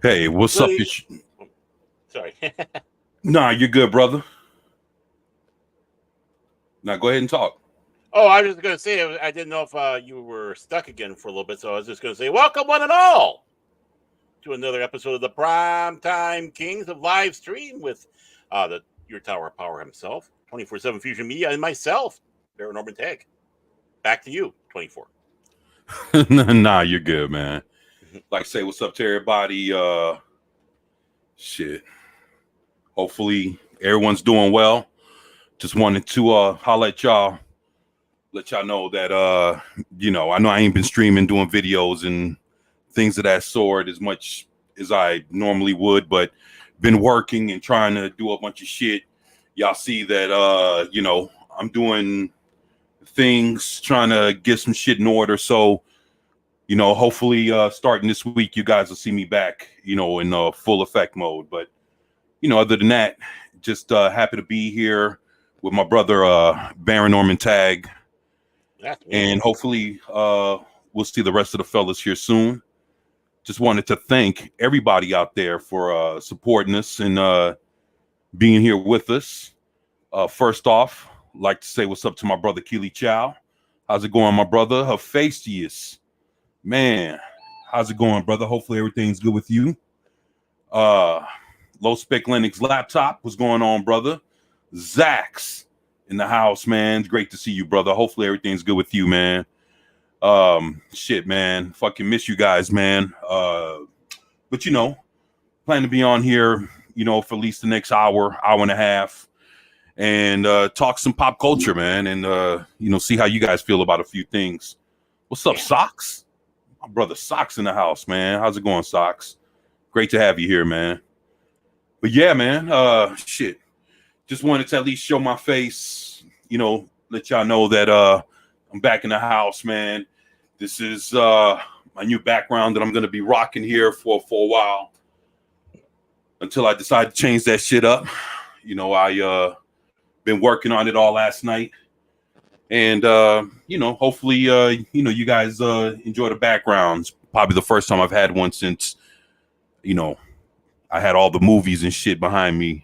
Hey, what's up? Good. Sorry. Nah, you're good, brother. Now go ahead and talk. Oh, I was just going to say, I didn't know if you were stuck again for a little bit, so I was just going to say, welcome one and all to another episode of the Primetime Kings of Live Stream with your Tower of Power himself, 24/7 Fusion Media, and myself, Baron Norman Tag. Back to you, 24. Nah, you're good, man. Like, say what's up to everybody. Shit. Hopefully everyone's doing well. Just wanted to holler at y'all, let y'all know that I know I ain't been streaming, doing videos and things of that sort as much as I normally would, but been working and trying to do a bunch of shit. Y'all see that I'm doing things, trying to get some shit in order. So, hopefully starting this week, you guys will see me back, in full effect mode. But, other than that, just happy to be here with my brother, Baron Norman Tag. And hopefully we'll see the rest of the fellas here soon. Just wanted to thank everybody out there for supporting us and being here with us. First off, like to say what's up to my brother Keely Chow. How's it going, my brother? Hephaestus. Man, how's it going, brother? Hopefully everything's good with you. Low Spec Linux Laptop, what's going on, brother? Zax in the house, man. It's great to see you, brother. Hopefully everything's good with you, man. Shit, man. Fucking miss you guys, man. But plan to be on here, for at least the next hour and a half, and talk some pop culture, man, and see how you guys feel about a few things. What's up, Socks? My brother Socks in the house, man. How's it going, Socks? Great to have you here, man. But yeah, man, shit. Just wanted to at least show my face, let y'all know that I'm back in the house, man. This is my new background that I'm gonna be rocking here for a while until I decide to change that shit up. I been working on it all last night. And hopefully you guys enjoy the backgrounds. Probably the first time I've had one since, I had all the movies and shit behind me,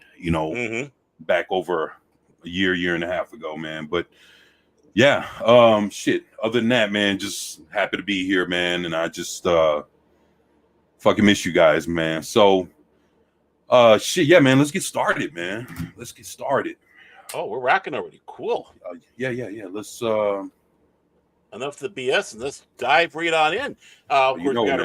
back over a year and a half ago, man. But yeah, shit. Other than that, man, just happy to be here, man. And I just fucking miss you guys, man. So shit, yeah, man, let's get started, man. Let's get started. Oh, we're rocking already. Cool. Yeah. Let's enough of the BS and let's dive right on in. Of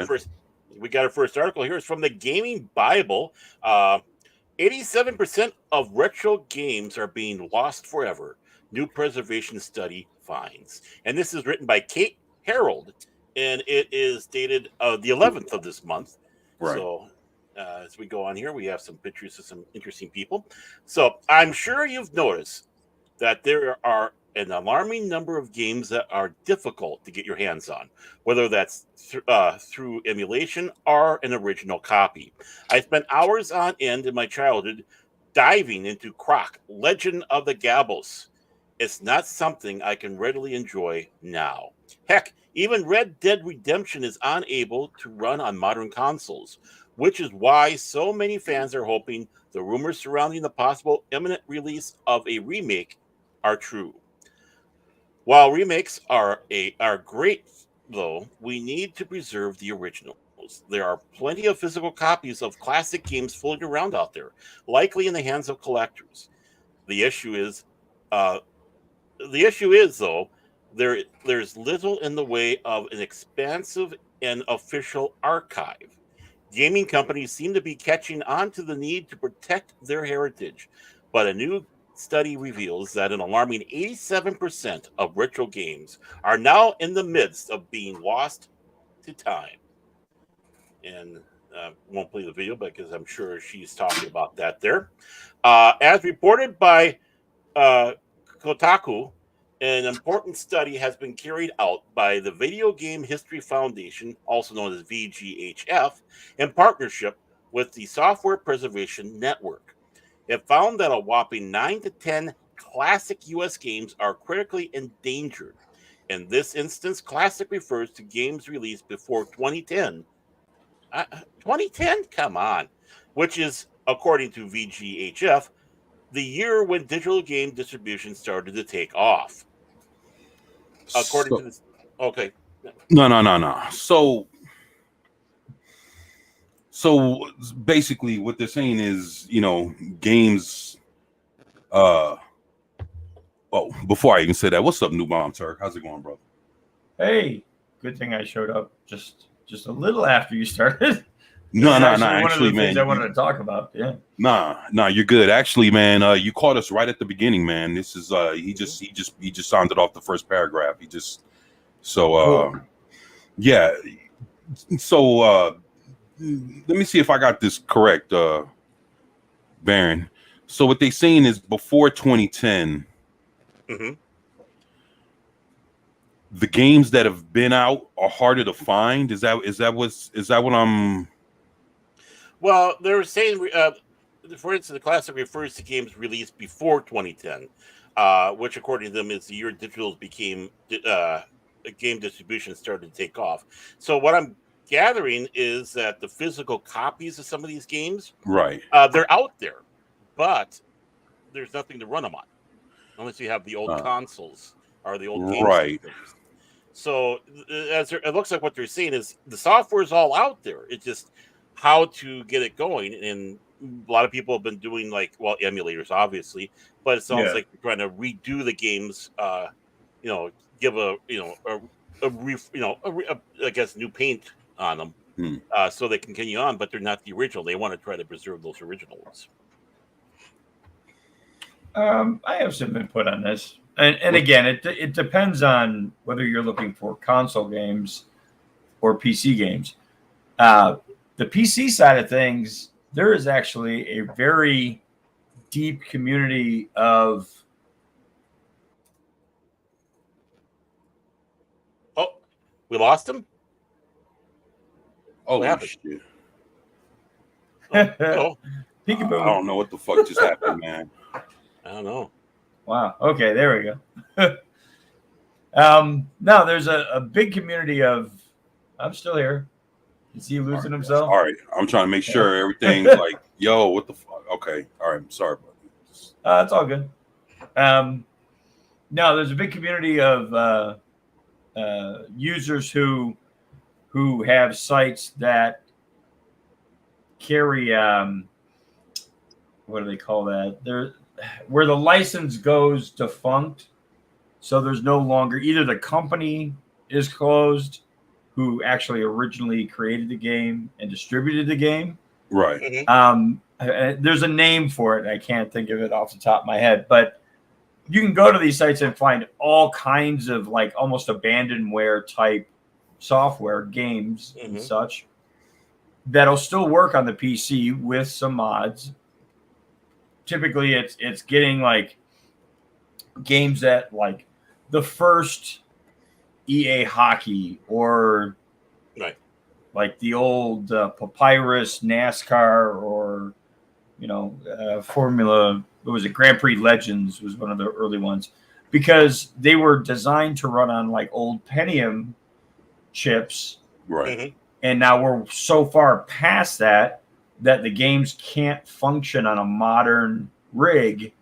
course, we got our first article here. It's from the Gaming Bible. 87% of retro games are being lost forever. New preservation study finds. And this is written by Kate Harold, and it is dated the 11th of this month. Right. So as we go on here, we have some pictures of some interesting people. So I'm sure you've noticed that there are an alarming number of games that are difficult to get your hands on, whether that's through emulation or an original copy. I spent hours on end in my childhood diving into Croc, Legend of the Gabos. It's not something I can readily enjoy now. Heck, even Red Dead Redemption is unable to run on modern consoles, which is why so many fans are hoping the rumors surrounding the possible imminent release of a remake are true. While remakes are great, though, we need to preserve the originals. There are plenty of physical copies of classic games floating around out there, likely in the hands of collectors. The issue is, though, there's little in the way of an expansive and official archive. Gaming companies seem to be catching on to the need to protect their heritage, but a new study reveals that an alarming 87% of retro games are now in the midst of being lost to time. And won't play the video because I'm sure she's talking about that there. As reported by Kotaku, an important study has been carried out by the Video Game History Foundation, also known as VGHF, in partnership with the Software Preservation Network. It found that a whopping 9 to 10 classic U.S. games are critically endangered. In this instance, classic refers to games released before 2010, 2010? Come on. Which is, according to VGHF, the year when digital game distribution started to take off. According to this. Okay. No. So basically what they're saying is, games before I even say that, what's up, New Bomb Turk? How's it going, brother? Hey, good thing I showed up just a little after you started. No. One Actually, of the things man, I wanted to talk about. Yeah. Nah, you're good. Actually, man, you caught us right at the beginning, man. This is he just sounded off the first paragraph. Cool. Yeah. So let me see if I got this correct, Baron. So what they saying is before 2010, the games that have been out are harder to find. Is that what I'm? Well, they're saying, for instance, the classic refers to games released before 2010, which, according to them, is the year digital became game distribution started to take off. So what I'm gathering is that the physical copies of some of these games, Right, they're out there, but there's nothing to run them on unless you have the old consoles or the old games. Right. So it looks like what they're saying is the software is all out there. It's just how to get it going. And a lot of people have been doing emulators, obviously, but it sounds like they're trying to redo the games. Give I guess new paint on them, so they can continue on. But they're not the original. They want to try to preserve those original ones. I have some input on this. And again, it depends on whether you're looking for console games or PC games. The PC side of things, there is actually a very deep community of. Oh, we lost him? Oh, what happened? Shit. Oh, I don't know what the fuck just happened, man. I don't know. Wow. Okay, there we go. No, there's a big community of. I'm still here. Is he losing himself? All right, I'm trying to make sure everything's like, yo, what the fuck? Okay, all right, I'm sorry, buddy. It's all good. No, there's a big community of users who have sites that carry what do they call that? They're where the license goes defunct, so there's no longer either the company is closed, who actually originally created the game and distributed the game. Right. There's a name for it. I can't think of it off the top of my head, but you can go to these sites and find all kinds of like almost abandonware type software, games and such that'll still work on the PC with some mods. Typically it's getting like games that like the first EA hockey or like the old Papyrus NASCAR or Formula. What was it? Grand Prix Legends was one of the early ones because they were designed to run on like old Pentium chips. Right. And now we're so far past that the games can't function on a modern rig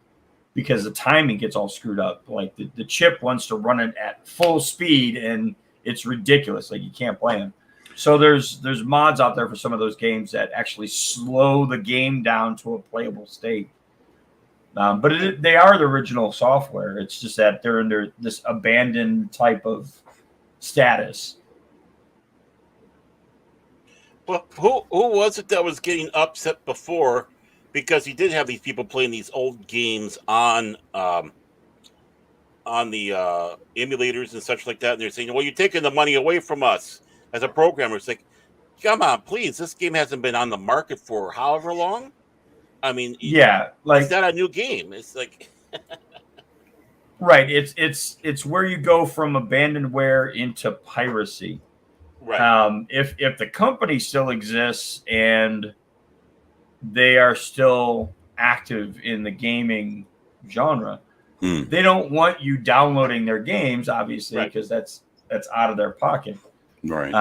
because the timing gets all screwed up. Like the chip wants to run it at full speed and it's ridiculous. Like you can't play them. So there's mods out there for some of those games that actually slow the game down to a playable state. But they are the original software. It's just that they're under this abandoned type of status. Well, who was it that was getting upset before? Because you did have these people playing these old games on the emulators and such like that, and they're saying, "Well, you're taking the money away from us as a programmer." It's like, come on, please! This game hasn't been on the market for however long. I mean, it's not a new game. It's like, right? It's where you go from abandonware into piracy. right. If the company still exists and they are still active in the gaming genre, they don't want you downloading their games, obviously, because that's out of their pocket. Right.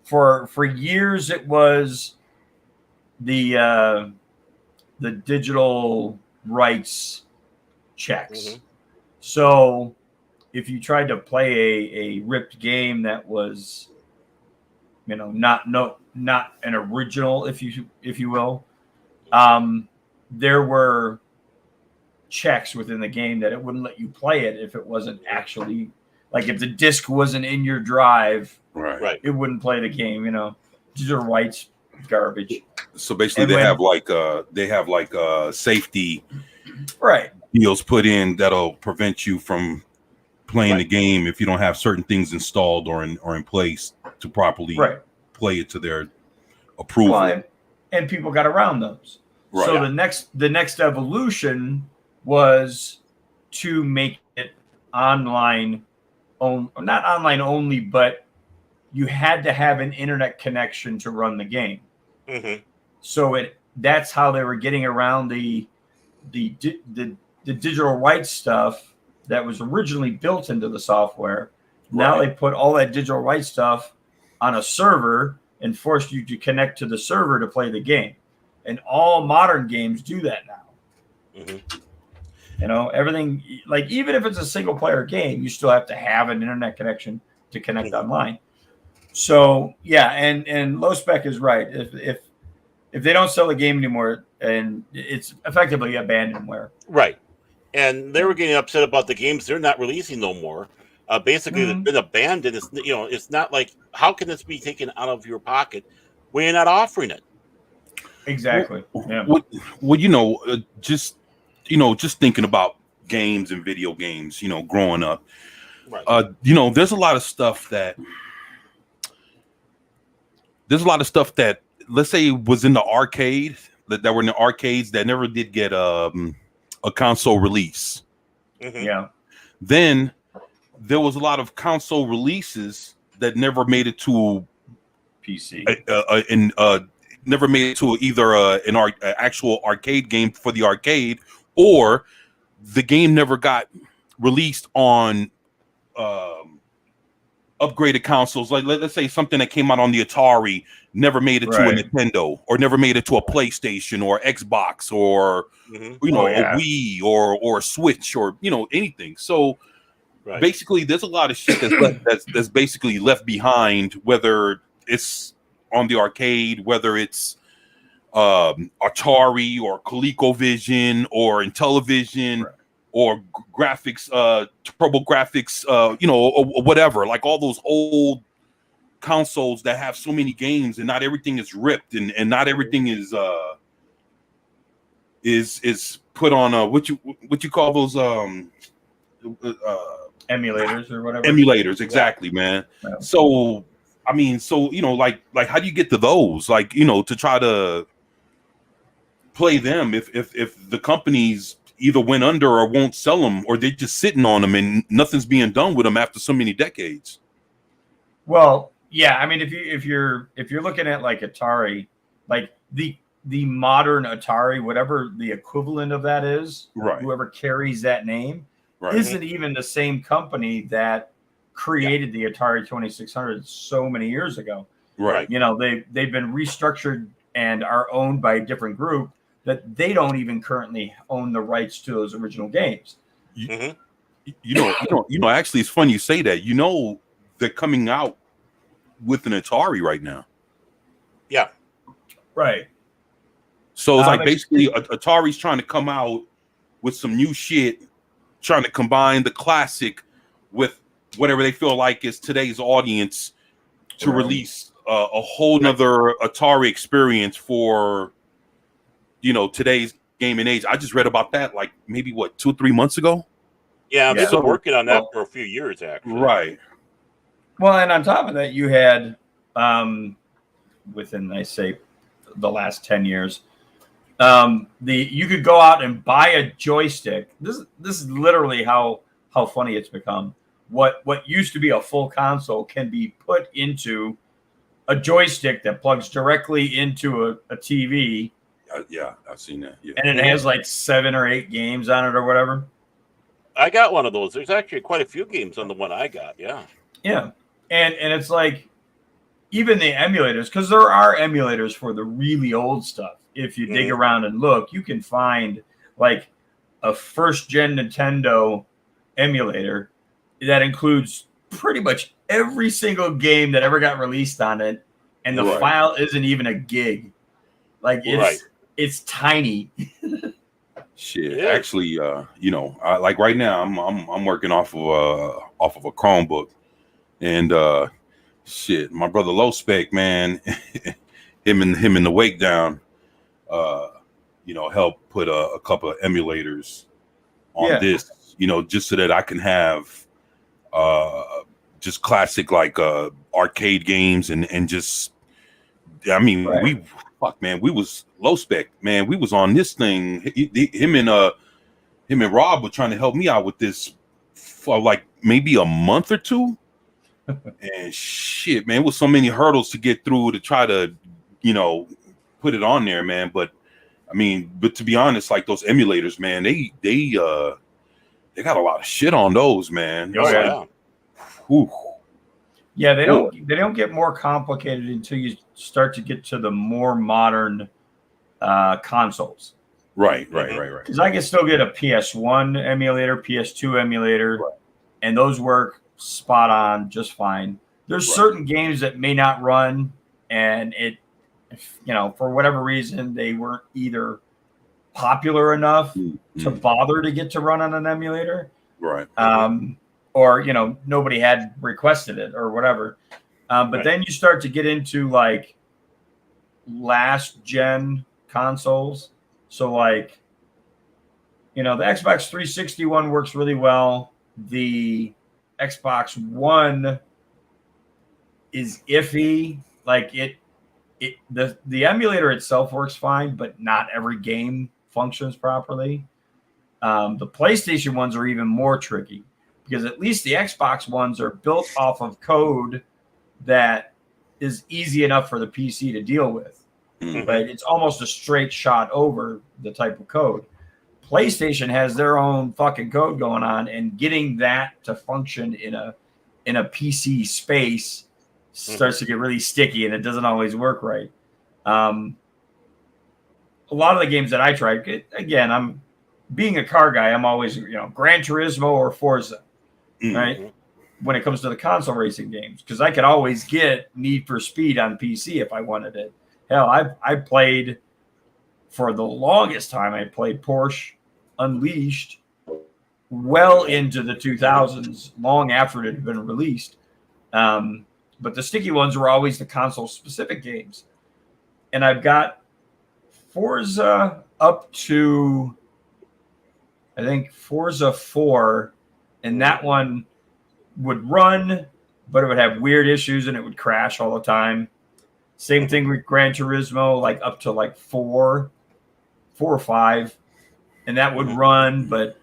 for years it was the digital rights checks. Mm-hmm. So if you tried to play a ripped game that was, not an original, if you will, there were checks within the game that it wouldn't let you play it if it wasn't actually, like, if the disc wasn't in your drive, Right. it wouldn't play the game. Digital rights garbage. So basically, And they when- have safety Right. deals put in that'll prevent you from playing the Right. game if you don't have certain things installed or in place to properly Right. play it to their approval. Well, and people got around those. Right. So the next evolution was to make it online, not online only, but you had to have an internet connection to run the game. Mm-hmm. So that's how they were getting around the digital rights stuff that was originally built into the software. Now Right. they put all that digital rights stuff on a server and forced you to connect to the server to play the game. And all modern games do that now. Mm-hmm. Everything, like, even if it's a single player game, you still have to have an internet connection to connect online. So yeah, and low spec is right. If they don't sell the game anymore, and it's effectively abandonware. Right. And they were getting upset about the games they're not releasing no more. Basically, Mhm. they've been abandoned. It's not like, how can this be taken out of your pocket when you're not offering it? Exactly. Yeah. Well, just thinking about games and video games, growing up, Right. there's a lot of stuff that let's say was in the arcade that were in the arcades that never did get a console release. Mm-hmm. Yeah. Then there was a lot of console releases that never made it to PC. Never made it to either an actual arcade game for the arcade, or the game never got released on upgraded consoles. Like, let's say something that came out on the Atari never made it to a Nintendo, or never made it to a PlayStation or Xbox, or Mm-hmm. a Wii or a Switch, or anything. So Right. basically, there's a lot of shit that's basically left behind, whether it's on the arcade, whether it's Atari or ColecoVision or Intellivision, Right. or graphics, Turbo Graphics, or whatever. Like all those old consoles that have so many games, and not everything is ripped, and not everything is put on what you call those Emulators or whatever. emulators, exactly, man. Yeah. So I mean, like how do you get to those, like, to try to play them if the companies either went under or won't sell them, or they're just sitting on them and nothing's being done with them after so many decades? Well, yeah, I mean, if you're looking at like Atari, like the modern Atari, whatever the equivalent of that is, Right. whoever carries that name, Right. isn't even the same company that created the Atari 2600 so many years ago. Right. They've been restructured and are owned by a different group that they don't even currently own the rights to those original games. Mm-hmm. Actually, it's funny you say that. They're coming out with an Atari right now. Yeah. Right. So it's like basically Atari's trying to come out with some new shit, trying to combine the classic with whatever they feel like is today's audience, to release a whole nother Atari experience for today's game and age. I just read about that like maybe 2 or 3 months ago. Yeah, they've been working on that for a few years, actually. Right. Well, and on top of that, you had within, I say, the last 10 years, you could go out and buy a joystick. This is literally how funny it's become. What used to be a full console can be put into a joystick that plugs directly into a TV. Yeah, I've seen that. Yeah. And it has like 7 or 8 games on it or whatever. I got one of those. There's actually quite a few games on the one I got. Yeah. Yeah. And it's like, even the emulators, because there are emulators for the really old stuff. If you dig around and look, you can find like a first-gen Nintendo emulator that includes pretty much every single game that ever got released on it, and the file isn't even a gig. Like it's tiny. Shit, actually, you know, like right now, I'm working off of a Chromebook, and shit, my brother Low Spec, man, him and the Wake Down, you know, help put a couple of emulators on this, you know, just so that I can have just classic like arcade games and just, I mean, we was Low Spec, man, we was on this thing. Him and Rob were trying to help me out with this for like maybe a month or two. And shit, man, with so many hurdles to get through to try to, you know, put it on there, man. But I mean, but to be honest, like those emulators, man, they got a lot of shit on those, man. Oh yeah. Whew. Yeah, they don't get more complicated until you start to get to the more modern consoles. Right. Because I can still get a PS1 emulator, PS2 emulator, and those work spot on just fine. There's certain games that may not run, and you know, for whatever reason, they weren't either popular enough to bother to get to run on an emulator, or you know, nobody had requested it or whatever. But then you start to get into like last gen consoles. So like, you know, the Xbox 360 one works really well. The Xbox One is iffy. Like the emulator itself works fine, but not every game functions properly. The PlayStation ones are even more tricky because at least the Xbox ones are built off of code that is easy enough for the PC to deal with. But it's almost a straight shot over the type of code. PlayStation has their own fucking code going on, and getting that to function in a PC space starts to get really sticky, and it doesn't always work right. A lot of the games that I tried, again, I'm being a car guy. I'm always, you know, Gran Turismo or Forza, right? When it comes to the console racing games, because I could always get Need for Speed on PC if I wanted it. Hell, I played for the longest time. I played Porsche Unleashed well into the 2000s, long after it had been released. But the sticky ones were always the console-specific games. And I've got Forza up to, I think, Forza 4, and that one would run, but it would have weird issues and it would crash all the time. Same thing with Gran Turismo, like up to like 4 or 5, and that would run, but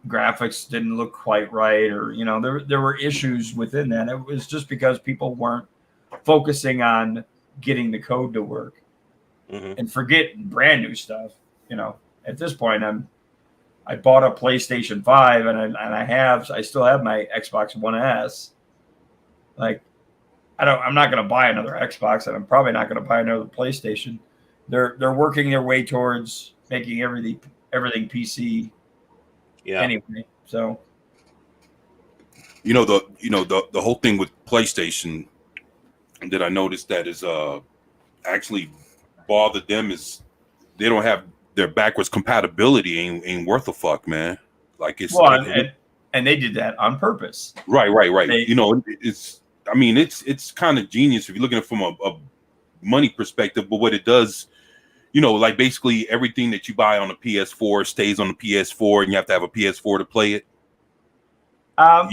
graphics didn't look quite right, or you know, there were issues within that. It was just because people weren't focusing on getting the code to work, and forget brand new stuff. You know, at this point, I bought a PlayStation 5, and I still have my Xbox One S. Like, I'm not going to buy another Xbox, and I'm probably not going to buy another PlayStation. They're working their way towards making everything PC. Yeah. Anyway, so you know the whole thing with PlayStation that I noticed that is actually bothered them is they don't have their backwards compatibility ain't worth a fuck, man. Like it's and they did that on purpose. Right. You know, it's kind of genius if you're looking at it from a money perspective, but what it does, you know, like basically everything that you buy on the PS4 stays on the PS4, and you have to have a PS4 to play it.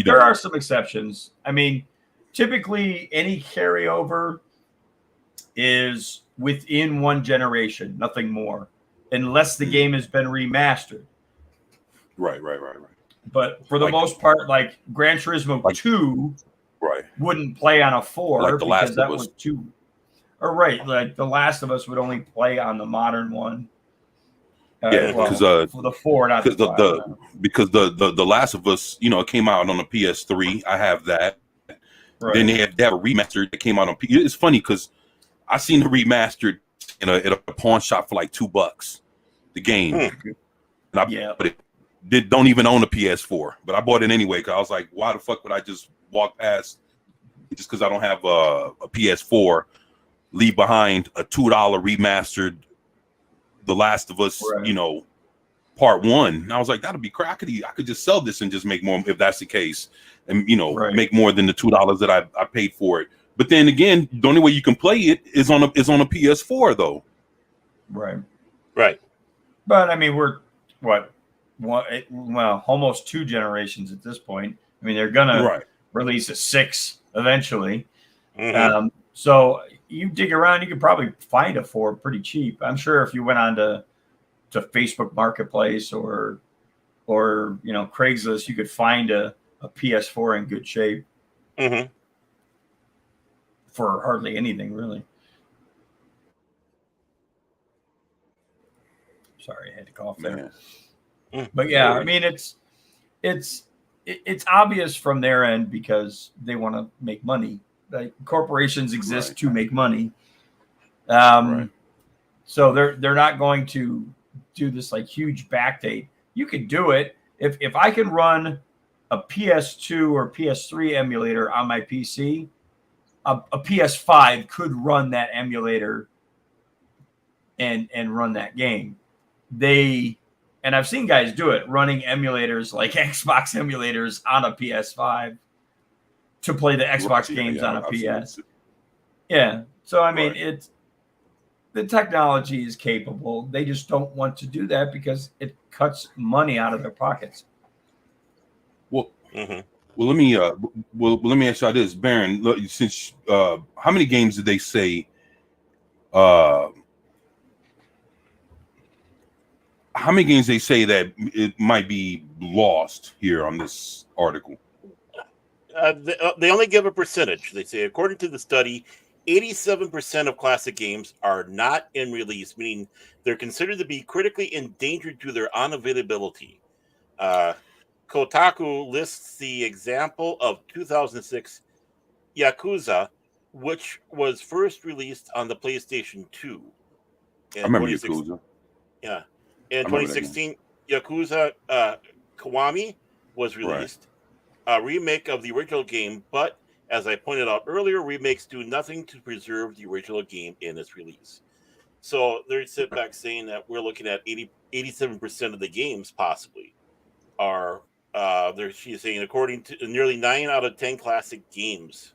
There are some exceptions. I mean, typically any carryover is within one generation, nothing more, unless the game has been remastered. Right. But for the most part, like Gran Turismo 2 wouldn't play on a 4 like because that was 2. Or like The Last of Us would only play on the modern one. Because for the 4, not because the Last of Us, you know, it came out on the PS3. I have that, Right. Then they have a remastered that came out on. It's funny because I seen the remastered at a pawn shop for like $2. The game, and I bought it. Don't even own a PS4, but I bought it anyway because I was like, why the fuck would I just walk past just because I don't have a PS4, leave behind a $2 remastered The Last of Us, right. Part 1. And I was like, that'd be crap. I could just sell this and just make more if that's the case, and Right. make more than the $2 that I paid for it. But then again, the only way you can play it is on a PS4 though. Right. Right. But I mean, we're almost 2 generations at this point. I mean, they're gonna release a 6 eventually. Mhm. So you dig around, you could probably find a 4 pretty cheap. I'm sure if you went on to Facebook Marketplace or Craigslist, you could find a PS4 in good shape Mhm. for hardly anything, really. Sorry, I had to cough there. But yeah, I mean, it's obvious from their end because they want to make money. Like, corporations exist to make money. So they're not going to do this like huge backdate. You could do it if I can run a PS2 or PS3 emulator on my PC. A PS5 could run that emulator and run that game. And I've seen guys do it, running emulators like Xbox emulators on a PS5 to play the Xbox games on a PS. Yeah. So I mean, the technology is capable. They just don't want to do that because it cuts money out of their pockets. Well, well, let me ask you this, Baron. Look, since how many games did they say? How many games they say that it might be lost here on this article? They only give a percentage. They say, according to the study, 87% of classic games are not in release, meaning they're considered to be critically endangered due to their unavailability. Kotaku lists the example of 2006 Yakuza, which was first released on the PlayStation 2. I remember Yakuza. Yeah. In 2016, Yakuza Kiwami was released, a remake of the original game, but as I pointed out earlier, remakes do nothing to preserve the original game in its release. So they sit back saying that we're looking at 87% of the games possibly are, she's saying, according to nearly 9 out of 10 classic games.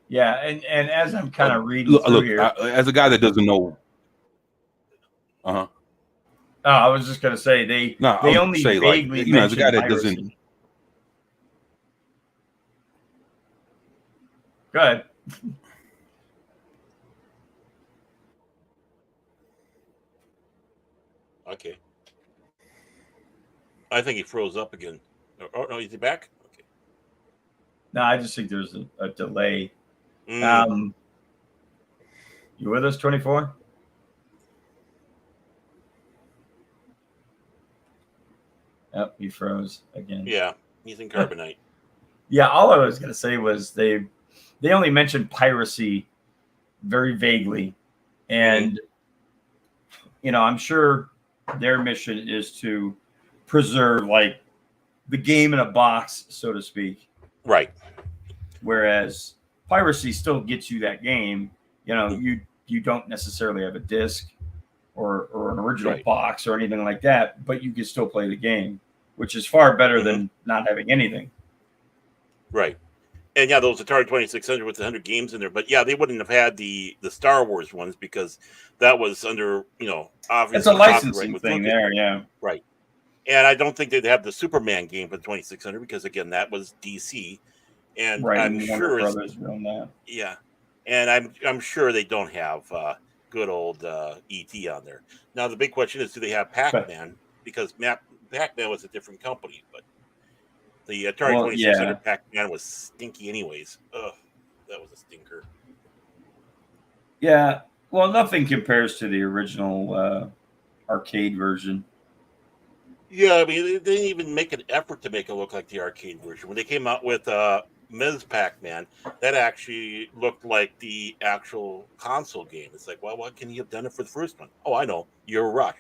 Yeah, and as I'm kind of reading through here, as a guy that doesn't know, Oh, I was just gonna say they only say, vaguely like, as a guy that piracy. doesn't. Go ahead. Okay. I think he froze up again. Oh no, is he back? Okay. No, I just think there's a delay. You with us, 24? Yep, he froze again. Yeah, he's in carbonite. Yeah, all I was gonna say was they only mentioned piracy very vaguely, and I'm sure their mission is to preserve like the game in a box, so to speak. Right. Whereas piracy still gets you that game. You don't necessarily have a disc or an original box or anything like that, but you can still play the game, which is far better than not having anything. Right. And yeah, those Atari 2600 with 100 games in there, but yeah, they wouldn't have had the Star Wars ones because that was under, obviously it's a licensing thing there, yeah. Right. And I don't think they'd have the Superman game for the 2600 because again, that was DC, and I'm sure that. Yeah, and I'm sure they don't have good old ET on there. Now the big question is, do they have Pac-Man? Because Pac-Man was a different company, but the Atari 2600 Pac-Man was stinky anyways. Ugh, that was a stinker. Yeah, well, nothing compares to the original arcade version. Yeah, I mean, they didn't even make an effort to make it look like the arcade version. When they came out with Ms. Pac-Man, that actually looked like the actual console game. It's like, well, why can you have done it for the first one? Oh, I know. You're rushed.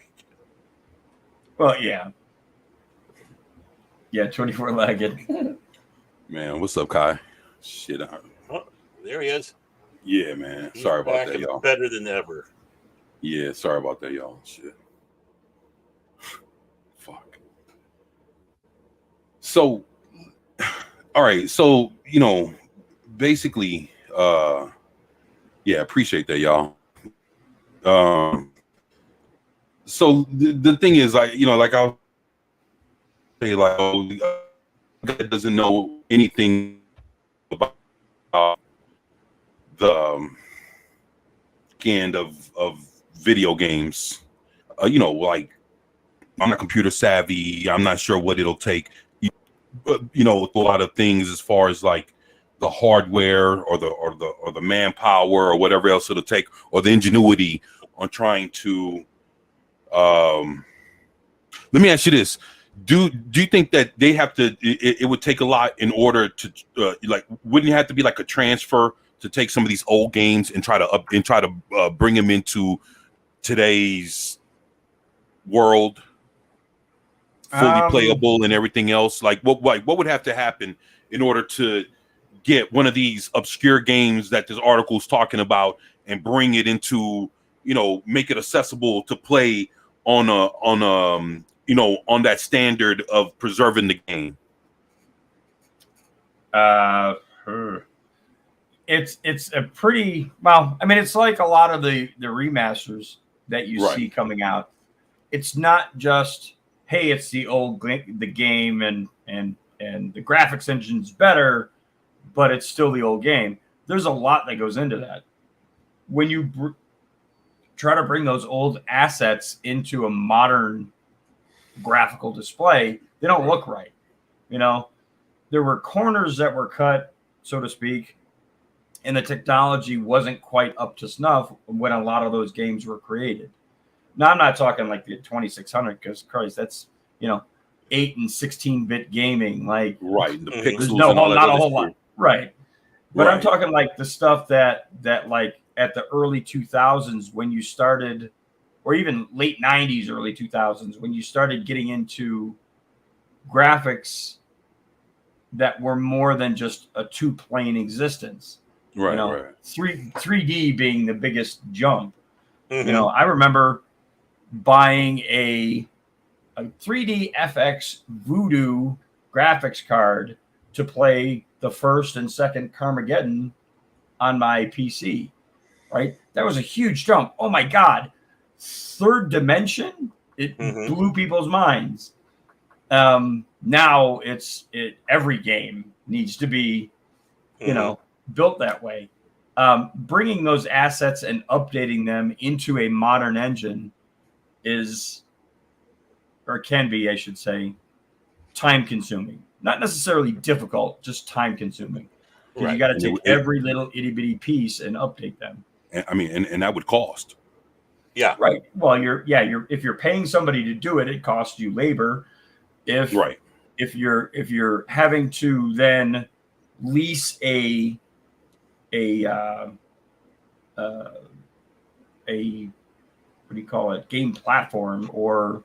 Well, yeah. Yeah, 24-legged. Man, what's up, Kai? Shit. Oh, there he is. Yeah, man. He's Sorry about back that, and y'all. better than ever. Yeah, sorry about that, y'all. Shit. Fuck. So, all right. So, basically, yeah, appreciate that, y'all. So the thing is, like I'll say, like, oh, that doesn't know anything about the end of video games. Like, I'm not computer savvy. I'm not sure what it'll take. A lot of things as far as like the hardware or the manpower or whatever else it'll take, or the ingenuity on trying to. Let me ask you this: Do you think that they have to? It would take a lot in order to wouldn't it have to be like a transfer to take some of these old games and try to bring them into today's world, fully playable and everything else? Like what would have to happen in order to get one of these obscure games that this article is talking about and bring it into, make it accessible to play on that standard of preserving the game? It's a pretty well. I mean, it's like a lot of the remasters that you Right. see coming out. It's not just hey, it's the game and the graphics engine's better, but it's still the old game. There's a lot that goes into that. When you try to bring those old assets into a modern graphical display, they don't look right. There were corners that were cut, so to speak, and the technology wasn't quite up to snuff when a lot of those games were created. Now, I'm not talking like the 2600 because, Christ, that's 8 and 16-bit gaming. Like, right, the pixels. There's not a whole lot, right? But I'm talking like the stuff that like at the early 2000s when you started, or even late 90s, early 2000s when you started getting into graphics that were more than just a two-plane existence. Right, 3D being the biggest jump. I remember buying a 3D FX Voodoo graphics card to play the first and second Carmageddon on my PC, right? That was a huge jump. Oh my God. Third dimension? It blew people's minds. Now every game needs to be, built that way. Bringing those assets and updating them into a modern engine is, or can be, I should say, time consuming. Not necessarily difficult, just time consuming. Because you got to take every little itty bitty piece and update them. And that would cost. Yeah. Right. Well, if you're paying somebody to do it, it costs you labor. If you're having to then lease a what do you call it, game platform or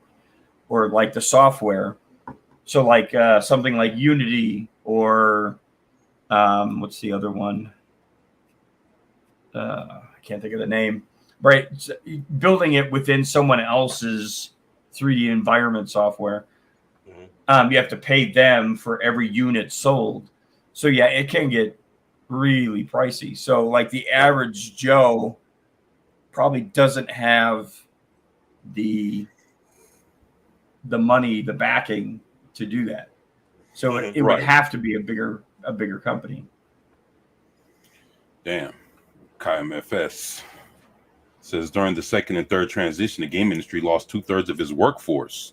like the software, so like something like Unity or what's the other one, I can't think of the name, right? So building it within someone else's 3D environment software, you have to pay them for every unit sold. So yeah, it can get really pricey. So like the average Joe probably doesn't have the money, the backing to do that. So it would have to be a bigger company. Damn. KMFS says during the second and third transition, the game industry lost 2/3 of its workforce.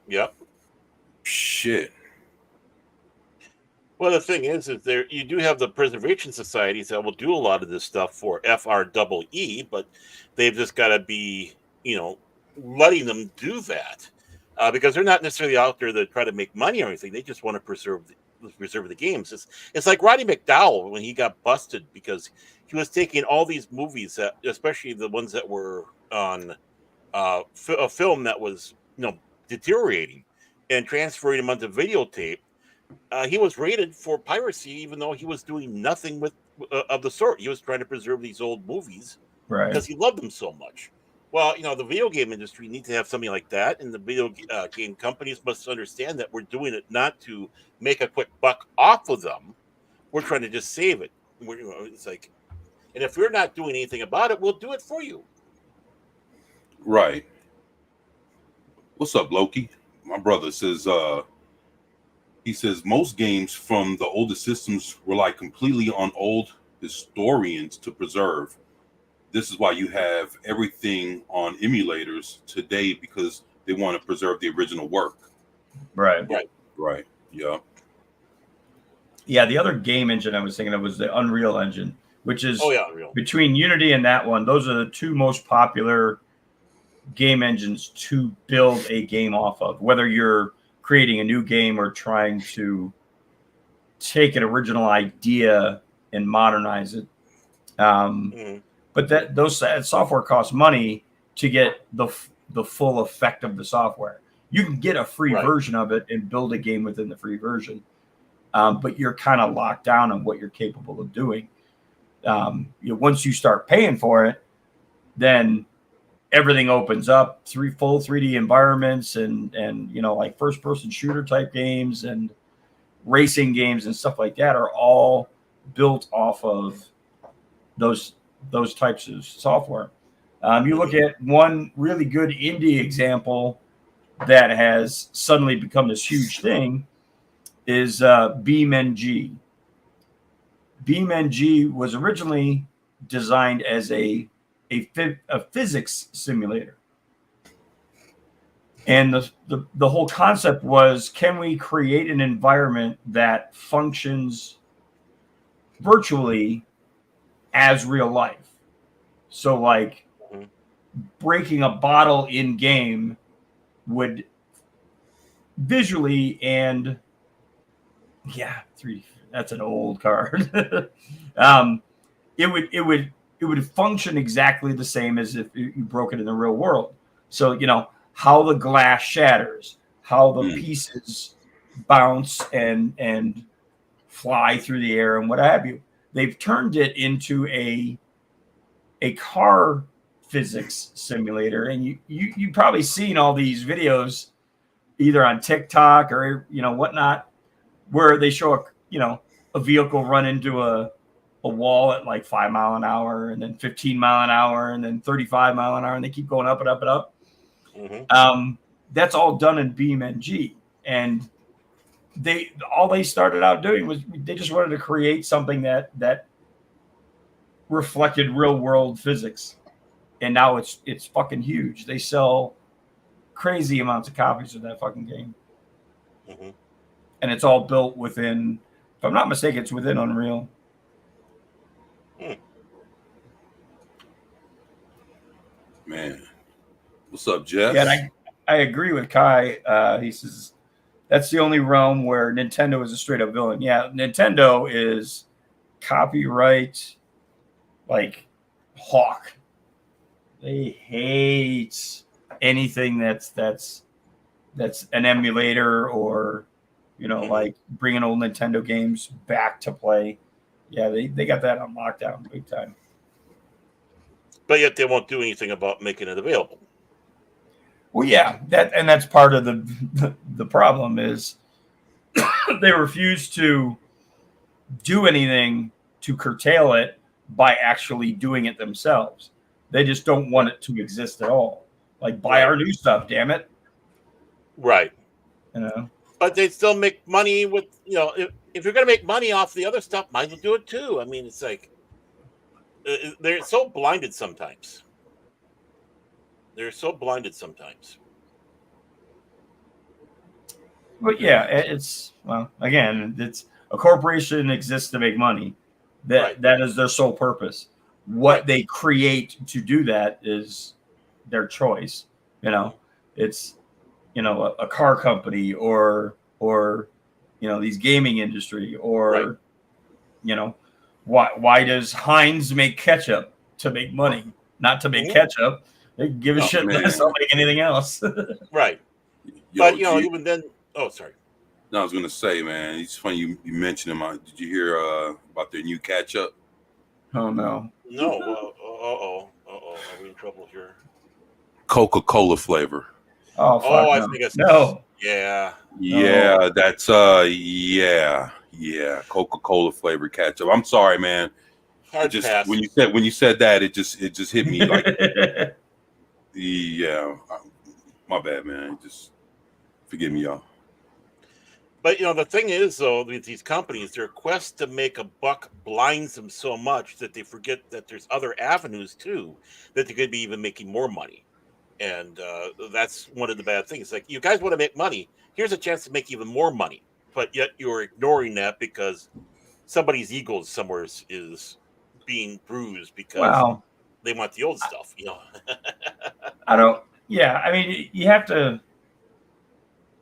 Yep. Shit. Well, the thing is there you do have the preservation societies that will do a lot of this stuff for FREE, but they've just got to be, letting them do that. because they're not necessarily out there to try to make money or anything. They just want to preserve the games. It's like Roddy McDowell when he got busted because he was taking all these movies that, especially the ones that were on a film that was deteriorating, and transferring them onto videotape. He was rated for piracy, even though he was doing nothing with of the sort. He was trying to preserve these old movies because he loved them so much. Well, the video game industry needs to have something like that, and the video game companies must understand that we're doing it not to make a quick buck off of them. We're trying to just save it. It's like, and if we're not doing anything about it, we'll do it for you. Right. What's up, Loki? My brother says, he says most games from the older systems rely completely on old historians to preserve. This is why you have everything on emulators today, because they want to preserve the original work. Right. Yeah. Yeah. The other game engine I was thinking of was the Unreal Engine, which is Unreal. Between Unity and that one. Those are the two most popular game engines to build a game off of, whether you're creating a new game or trying to take an original idea and modernize it. But that software costs money to get the full effect of the software. You can get a free version of it and build a game within the free version, but you're kind of locked down on what you're capable of doing. Once you start paying for it, then everything opens up. Full 3D environments and like first person shooter type games and racing games and stuff like that are all built off of those types of software. You look at one really good indie example that has suddenly become this huge thing is BeamNG. BeamNG was originally designed as a physics simulator. And the whole concept was, can we create an environment that functions virtually as real life? So like breaking a bottle in game would visually and 3D, that's an old card. It would function exactly the same as if you broke it in the real world. So, how the glass shatters, how the pieces bounce and fly through the air and what have you. They've turned it into a car physics simulator. And you've probably seen all these videos either on TikTok or, whatnot, where they show a vehicle run into a wall at like 5 mile an hour and then 15 mile an hour and then 35 mile an hour. And they keep going up and up and up. That's all done in BeamNG. And they started out doing was they just wanted to create something that reflected real world physics. And now it's fucking huge. They sell crazy amounts of copies of that fucking game. And it's all built within, if I'm not mistaken, it's within Unreal. Man. What's up, Jeff? Yeah, and I agree with Kai. He says that's the only realm where Nintendo is a straight up villain. Yeah, Nintendo is copyright like hawk. They hate anything that's an emulator or like bringing old Nintendo games back to play. Yeah, they got that on lockdown big time. But yet they won't do anything about making it available. Well, yeah, that's part of the problem is they refuse to do anything to curtail it by actually doing it themselves. They just don't want it to exist at all. Like, buy our new stuff, damn it. Right. But they still make money with, if you're going to make money off the other stuff, might as well do it too. I mean, it's like, they're so blinded sometimes. But yeah, it's a corporation exists to make money. That is their sole purpose. What they create to do that is their choice. It's a car company or these gaming industry or Right. Why does Heinz make ketchup? To make money, not to make Mhm. ketchup. They give a Oh, shit man. less. They'll make anything else. Right. Yo, But even then. Oh, sorry. no, I was gonna say, man, it's funny you mentioned him. Did you hear about their new catch-up? Oh no. No. Uh-oh. Are we in trouble here? Coca-Cola flavor. Oh fuck Oh, I no. think it's No. Yeah. Yeah, that's yeah. Coca-Cola flavor ketchup. I'm sorry, man. It Hard just pass. when you said that, it just hit me like yeah. My bad, man. Just forgive me, y'all. But the thing is, though, with these companies, their quest to make a buck blinds them so much that they forget that there's other avenues too, that they could be even making more money. And that's one of the bad things. Like, you guys want to make money, here's a chance to make even more money, but yet you're ignoring that because somebody's ego somewhere is being bruised because Wow. they want the old stuff. I don't. Yeah, I mean, you have to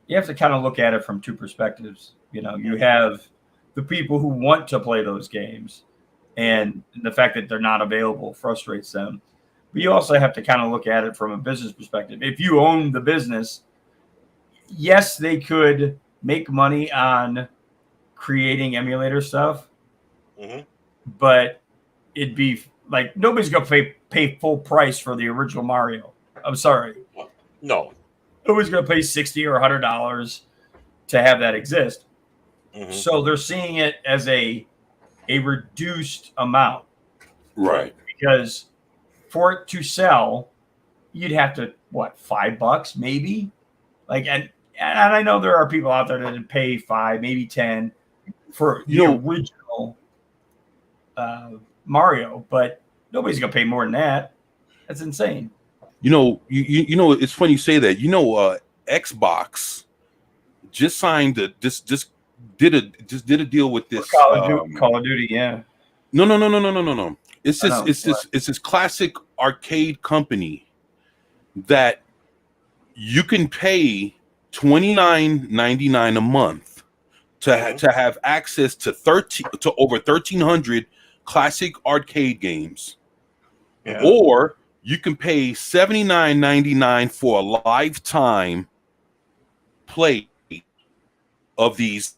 kind of look at it from two perspectives. You have the people who want to play those games, and the fact that they're not available frustrates them. But you also have to kind of look at it from a business perspective. If you own the business, yes, they could make money on creating emulator stuff, Mm-hmm. but it'd be like nobody's gonna pay full price for the original Mario. I'm sorry. No. Nobody's gonna pay $60 or $100 to have that exist. Mm-hmm. So they're seeing it as a reduced amount. Right. Because for it to sell, you'd have to $5 maybe? And I know there are people out there that would pay 5, maybe 10 for the original Mario, but nobody's gonna pay more than that. That's insane. You it's funny you say that. Xbox just signed just did a deal with this Call of Duty, yeah. No. It's this classic arcade company that you can pay $29.99 a month to have access to over 1,300 classic arcade games, or you can pay $79.99 for a lifetime play of these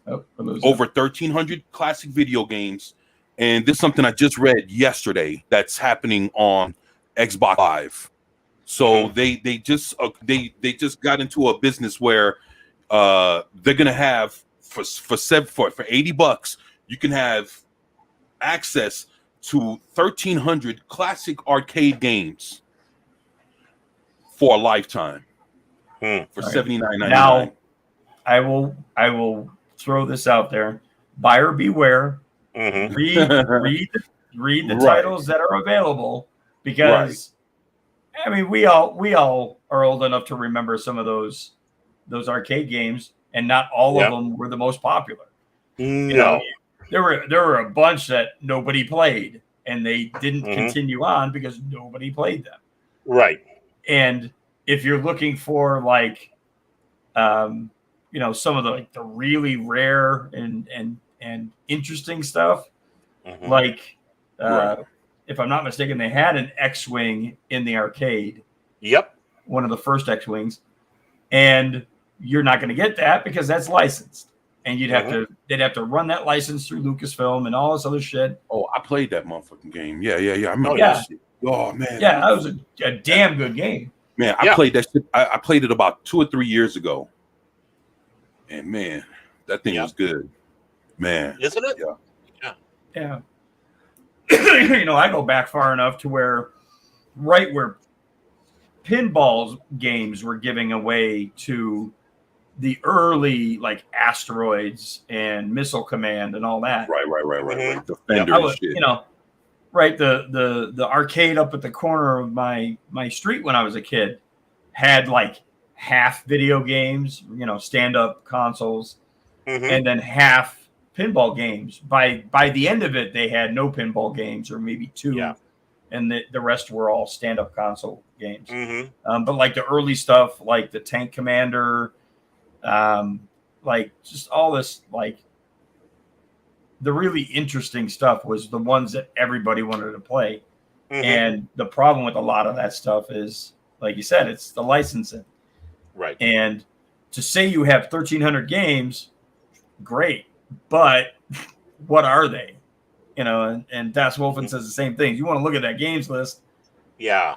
over 1,300 classic video games. And this is something I just read yesterday that's happening on Xbox Live. So they just got into a business where they're gonna have for $80 you can have access to 1,300 classic arcade games for a lifetime for $79.99. Now, I will throw this out there: buyer beware. Read the titles that are available, because I mean we all are old enough to remember some of those arcade games, and not all of them were the most popular. There were a bunch that nobody played, and they didn't continue on because nobody played them. Right. And if you're looking for some of the really rare and interesting stuff, if I'm not mistaken, they had an X-Wing in the arcade. Yep. One of the first X-Wings, and you're not going to get that because that's licensed. And they'd have to run that license through Lucasfilm and all this other shit. Oh, I played that motherfucking game. Yeah. I remember that shit. Oh man. Yeah, that was a damn good game. Man, I played that shit. I played it about 2 or 3 years ago. And man, that thing was good. Man. Isn't it? Yeah. I go back far enough to where pinball games were giving away to the early Asteroids and Missile Command and all that. Right. Defender and shit. The arcade up at the corner of my street when I was a kid had half video games, stand-up consoles, and then half pinball games. By the end of it, they had no pinball games, or maybe 2. and the rest were all stand-up console games. Mm-hmm. But like the early stuff, like the Tank Commander, like just all this, like the really interesting stuff was the ones that everybody wanted to play. Mm-hmm. And the problem with a lot of that stuff is, like you said, it's the licensing. Right. And to say you have 1,300 games, great, but what are they? You know, and Das Wolfen says the same thing. You want to look at that games list, yeah,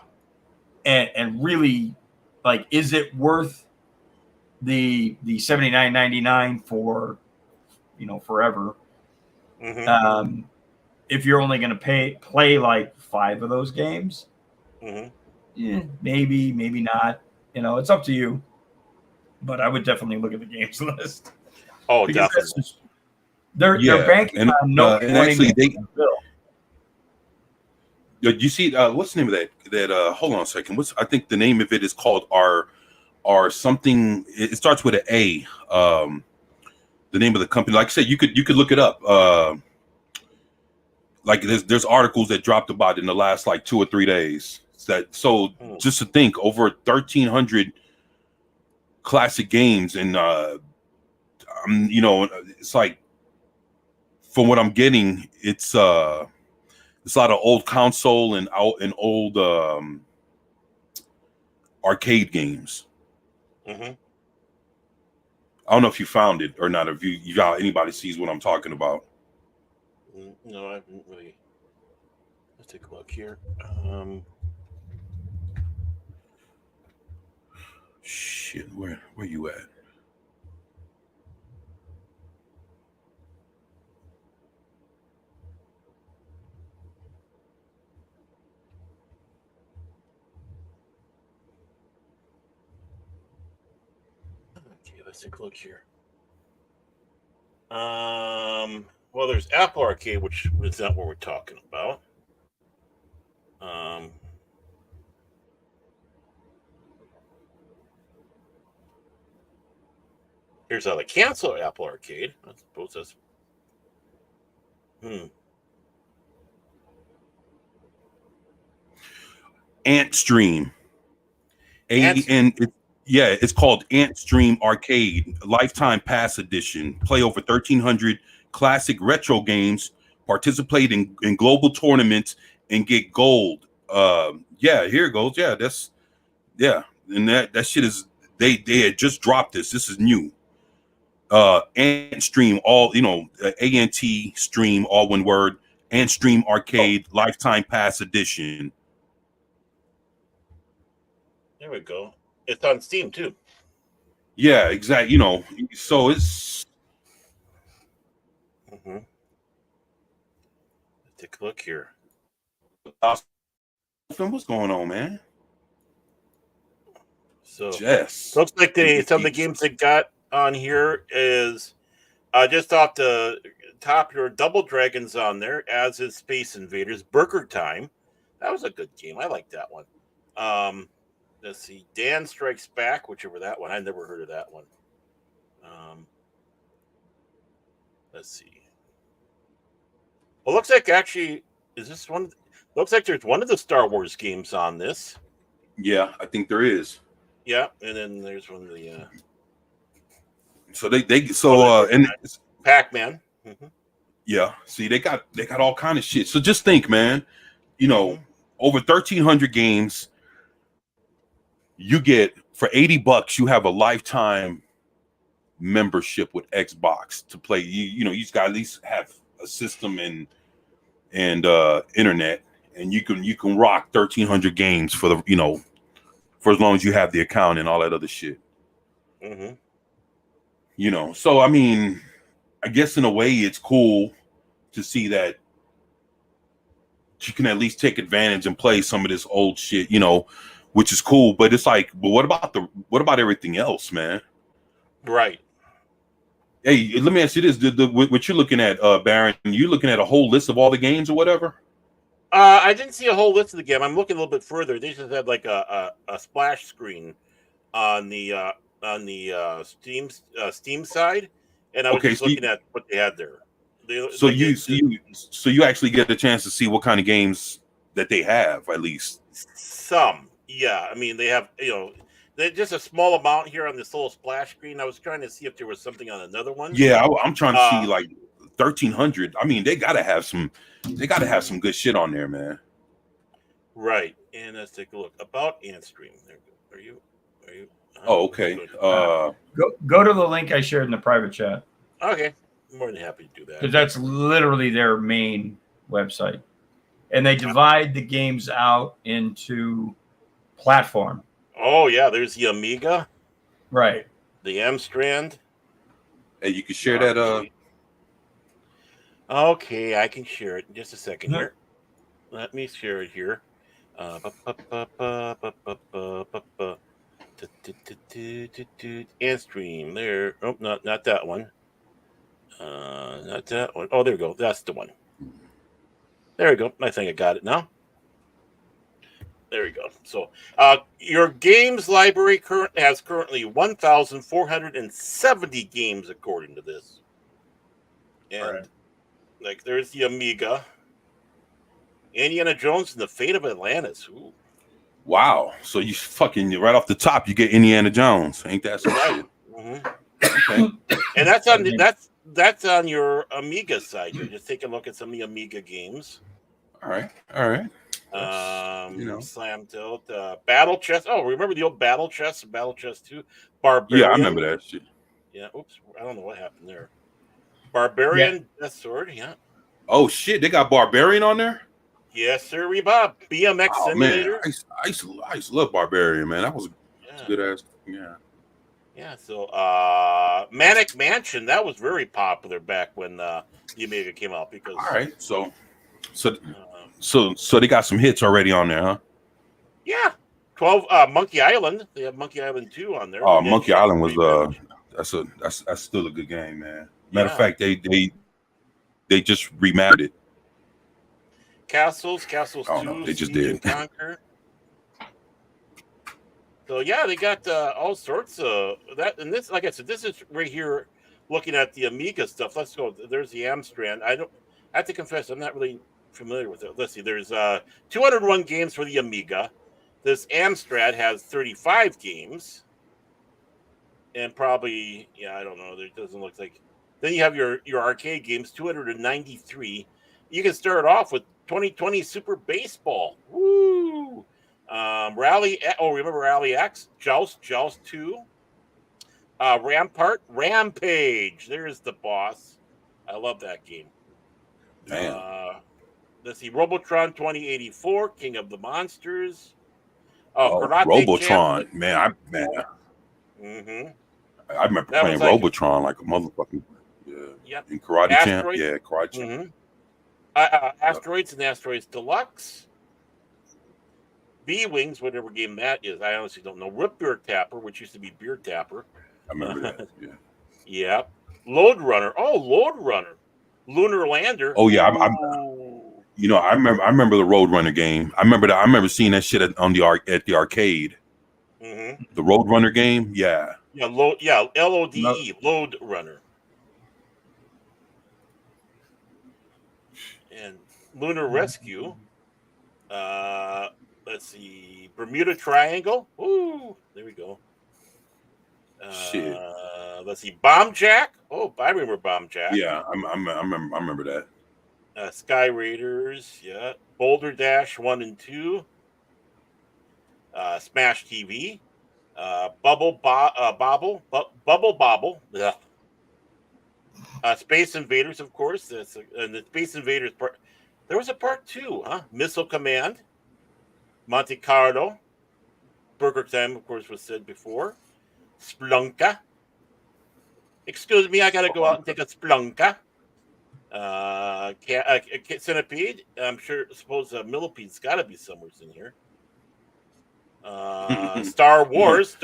and really, like, is it worth the $79.99 for, you know, forever? Mm-hmm. If you're only going to play like 5 of those games, maybe not. You know, it's up to you. But I would definitely look at the games list. Oh, definitely. They're banking on no and actually you see what's the name of that hold on a second, I think the name of it is called R something. It starts with an A. The name of the company, like I said, you could look it up. Like there's articles that dropped about it in the last like 2 or 3 days. Just to think, over 1,300 classic games, and you know, it's like, from what I'm getting, it's a lot of old console and old arcade games. Mm-hmm. I don't know if you found it or not. If anybody sees what I'm talking about. No, I haven't really. Let's take a look here. Shit, where you at? Okay, let's take a look here. Well, there's Apple Arcade, which is not what we're talking about. Here's how to cancel Apple Arcade. I suppose that's. Antstream. It's called Antstream Arcade Lifetime Pass Edition. Play over 1,300 classic retro games, participate in global tournaments, and get gold. Here it goes. And that shit is, they had just dropped this. This is new. Antstream, all, you know, ANT stream, all one word. Antstream Arcade Lifetime Pass Edition. There we go. It's on Steam too. Yeah, exactly. You know, so it's. Take a look here. What's going on, man? So looks like some of the games they got on here is just off the top here, Double Dragons on there, as is Space Invaders, Burger Time. That was a good game. I like that one. Let's see, Dan Strikes Back, whichever that one. I never heard of that one. Let's see. Well, looks like actually, is this one? Looks like there's one of the Star Wars games on this. Yeah, I think there is. Yeah, and then there's one of the. So and Pac-Man. Mm-hmm. Yeah, see, they got all kind of shit. So just think, man. You know, over 1,300 games. You get for $80, you have a lifetime membership with Xbox to play. You know, you just got to at least have a system and internet, and you can rock 1,300 games for as long as you have the account and all that other shit. You know, so I mean, I guess in a way it's cool to see that you can at least take advantage and play some of this old shit, you know, which is cool. But it's like, but what about everything else, man? Right. Hey, let me ask you this: what you're looking at, Baron? You looking at a whole list of all the games or whatever? I didn't see a whole list of the game. I'm looking a little bit further. They just had like a splash screen on the Steam side, and I was just looking at what they had there. So you actually get a chance to see what kind of games that they have at least. Some, yeah. I mean, they have, they're just a small amount here on this little splash screen. I was trying to see if there was something on another one. Yeah, I'm trying to see like 1,300. I mean, they gotta have some good shit on there, man. Right. And let's take a look. About Antstream. There we go. Are you? Oh, okay. Go to the link I shared in the private chat. Okay. I'm more than happy to do that. Because that's literally their main website. And they divide the games out into platform. Oh, yeah. There's the Amiga. Right. The Amstrand. Hey, you can share that. Okay, I can share it in just a second here. Let me share it here. And stream there. Oh, not that one. Not that one. Oh, there we go. That's the one. There we go. I think I got it now. There we go. So, your games library has currently 1,470 games according to this. And like, there's the Amiga, Indiana Jones, and the Fate of Atlantis. Ooh. Wow. So you fucking right off the top, you get Indiana Jones. Ain't that some shit? Okay. And that's on your Amiga side. You're just taking a look at some of the Amiga games. All right. Slam Tilt, Battle Chess. Oh, remember the old Battle Chess, Battle Chess 2? Barbarian. Yeah, I remember that shit. Yeah. Oops. I don't know what happened there. Barbarian Death Sword. Yeah. Oh shit, they got Barbarian on there. Yes, sir, Bob. BMX Simulator. Man, I used to love Barbarian, man. That was good ass. Yeah. Yeah. So, Manic Mansion, that was very popular back when the Amiga came out. Because all right, so they got some hits already on there, huh? Yeah. 12 Monkey Island. They have Monkey Island 2 on there. Oh, Monkey Island was that's still a good game, man. Matter of fact, they just remastered it. Castles 2. No, they just Siege did. and Conquer. So yeah, they got all sorts of that. And this, like I said, this is right here looking at the Amiga stuff. Let's go. There's the Amstrand. I have to confess, I'm not really familiar with it. Let's see. There's 201 games for the Amiga. This Amstrad has 35 games. And probably, I don't know. There doesn't look like. Then you have your arcade games, 293. You can start off with 2020 Super Baseball. Woo! Rally. Oh, remember Rally X? Joust 2. Rampage. There's the boss. I love that game. Damn. Let's see. Robotron 2084, King of the Monsters. Karate Robotron, Champ. man. Mm-hmm. I remember playing Robotron like a motherfucking. Yep. In Karate Asteroids. Champ. Yeah, Karate Champ. Mm-hmm. Asteroids and Asteroids Deluxe. B-Wings, whatever game that is. I honestly don't know. Rip Beer Tapper, which used to be Beer Tapper. I remember that. Yeah. Yeah. Load Runner. Oh, Load Runner. Lunar Lander. Oh yeah, I remember the Roadrunner game. I remember seeing that shit at the arcade. Mm-hmm. The Roadrunner game, yeah. Yeah, LODE, Load Runner. And Lunar Rescue. Let's see, Bermuda Triangle. Ooh, there we go. Shit. Let's see, Bomb Jack. Oh, I remember Bomb Jack. Yeah, I remember that. Sky Raiders. Yeah, Boulder Dash 1 and 2. Smash TV. Bubble Bobble. Yeah. Space Invaders, of course. And the Space Invaders part. There was a part 2, huh? Missile Command. Monte Carlo. Burger Time, of course, was said before. Splunka. Excuse me, I gotta go out and take a Splunka. Centipede. I'm sure. Suppose Millipede's got to be somewhere in here. Star Wars.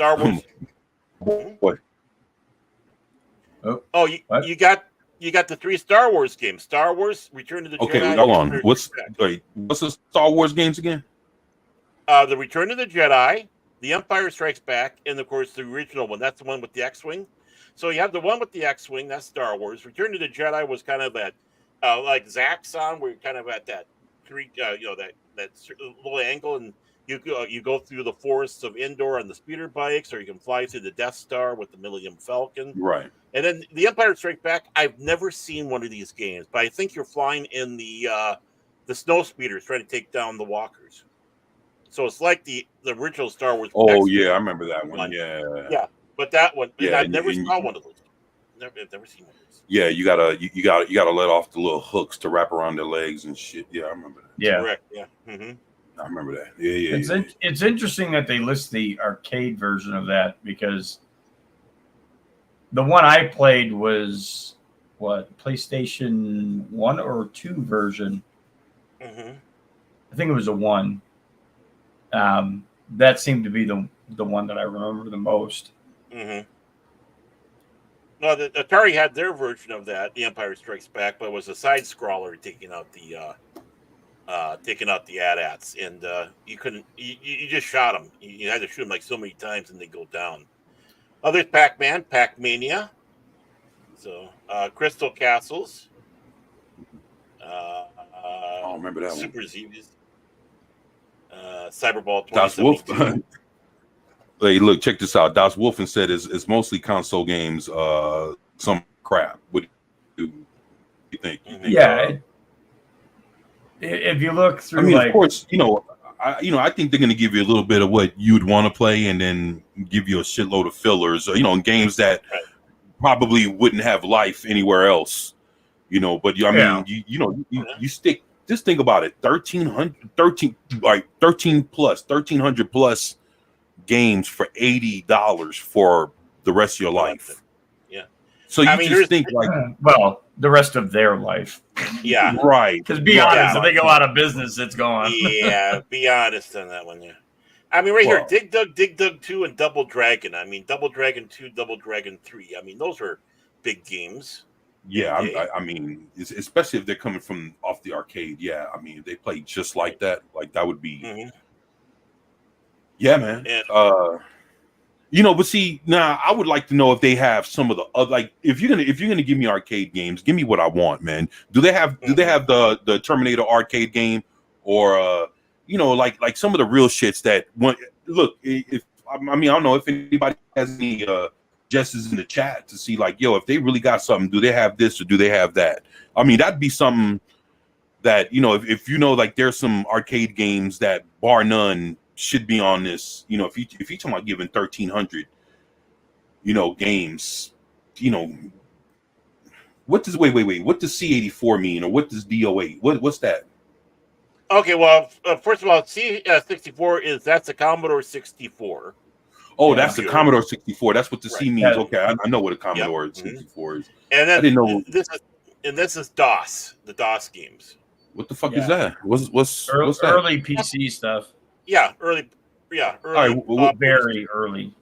What? Oh, you got the 3 Star Wars games. Star Wars: Return to the Jedi. Okay, hold on. What's the Star Wars games again? The Return to the Jedi, The Empire Strikes Back, and of course the original one. That's the one with the X-wing. So you have the one with the X-wing. That's Star Wars. Return to the Jedi was kind of that, like Zaxxon, where you're kind of at that 3, that low angle, and you go through the forests of Endor on the speeder bikes, or you can fly through the Death Star with the Millennium Falcon. Right. And then the Empire Strikes Back. I've never seen one of these games, but I think you're flying in the snow speeders trying to take down the walkers. So it's like the original Star Wars. Oh X-Men yeah, I remember that one. Yeah. Yeah, but that one, and Yeah, I've never saw one of those. I've never seen one of those. Yeah, you gotta let off the little hooks to wrap around their legs and shit. Yeah, I remember that. Yeah. Correct. Yeah. Mm-hmm. I remember that. Yeah. It's interesting that they list the arcade version of that, because the one I played was PlayStation 1 or 2 version. Mm-hmm. I think it was a 1. That seemed to be the one that I remember the most. Mm-hmm. No, the Atari had their version of that, The Empire Strikes Back, but it was a side scroller taking out the AT-ATs, and you couldn't. You just shot them. You had to shoot them like so many times, and they go down. Others, Pac-Man, Pac-Mania. So Crystal Castles. I don't remember that Super one. Zebras. Cyberball Das Wolf. 2072. Hey, look, check this out. Das Wolfen said it's mostly console games. Some crap. What do you think? Yeah. If you look through, I mean, like, of course, I think they're going to give you a little bit of what you'd want to play, and then give you a shitload of fillers. Games that probably wouldn't have life anywhere else. But I mean, you stick. Just think about it: 1,300 plus games for $80 for the rest of your life. Yeah. So you just think like, well, the rest of their life. Yeah. Right. Because be honest, if they go out of business, it's gone. Yeah, be honest on that one. Yeah. I mean, here, Dig Dug 2, and Double Dragon. I mean, Double Dragon 2, Double Dragon 3. I mean, those are big games. Yeah, I mean, especially if they're coming from off the arcade. Yeah, I mean, if they play just like that, like that would be. Mm-hmm. Yeah, man. And, but see, now I would like to know if they have some of the other, like, if you're gonna give me arcade games, give me what I want, man. Do they have the Terminator arcade game, or like some of the real shits that look, if I mean, I don't know if anybody has any suggestions in the chat to see, like, if they really got something, do they have this or do they have that? I mean, that'd be something that, if like there's some arcade games that bar none should be on this, if you talking about giving 1,300 games, what does what does C84 mean, or what does DO8, what's that? Okay, well, first of all, C64 that's a Commodore 64. Oh, that's the Commodore 64. That's what the C means. Yeah. Okay, I know what a Commodore 64 is. And then I didn't know this is DOS, the DOS games. What the fuck is that? What's that? Early PC stuff. Yeah, early. All right, very early.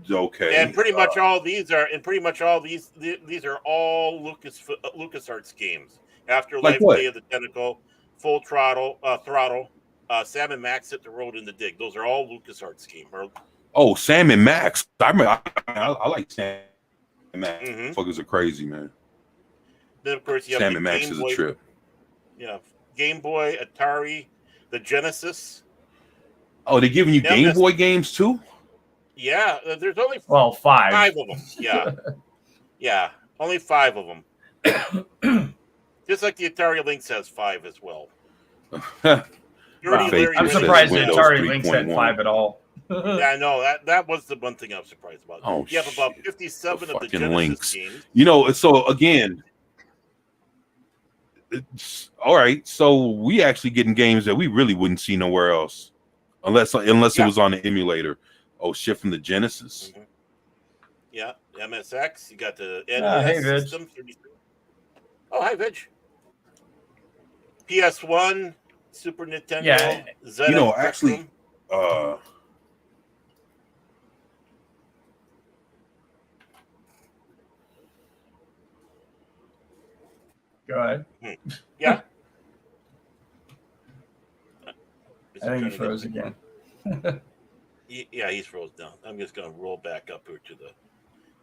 Okay. And pretty much all these are, these are all LucasArts games. Afterlife, Like Day of the Tentacle, Full Throttle, Sam and Max Hit the Road in the Dig. Those are all LucasArts games. Oh, Sam and Max. I like Sam and Max. Mm-hmm. Fuckers are crazy, man. Then of course you have Sam the and Max Game is Boy, a trip. Yeah, Game Boy, Atari, the Genesis. Oh, they're giving you Game Boy games too? Yeah, there's only 5 of them. Yeah, yeah, only 5 of them. Just like the Atari Lynx has 5 as well. I'm surprised the Atari Lynx had 5 at all. Yeah, I know that was the one thing I'm surprised about. Oh, you have about 57 of the Genesis Lynx games. So again, it's all right. So we actually getting games that we really wouldn't see nowhere else, unless it was on the emulator. Oh shit, from the Genesis. Mm-hmm. Yeah, MSX. You got the Hey, NES system. Oh, hi, Vig. PS1, Super Nintendo. Yeah, ZX actually, Spectrum. Go ahead. Yeah. I think he froze again. Yeah, he's froze down. I'm just gonna roll back up here to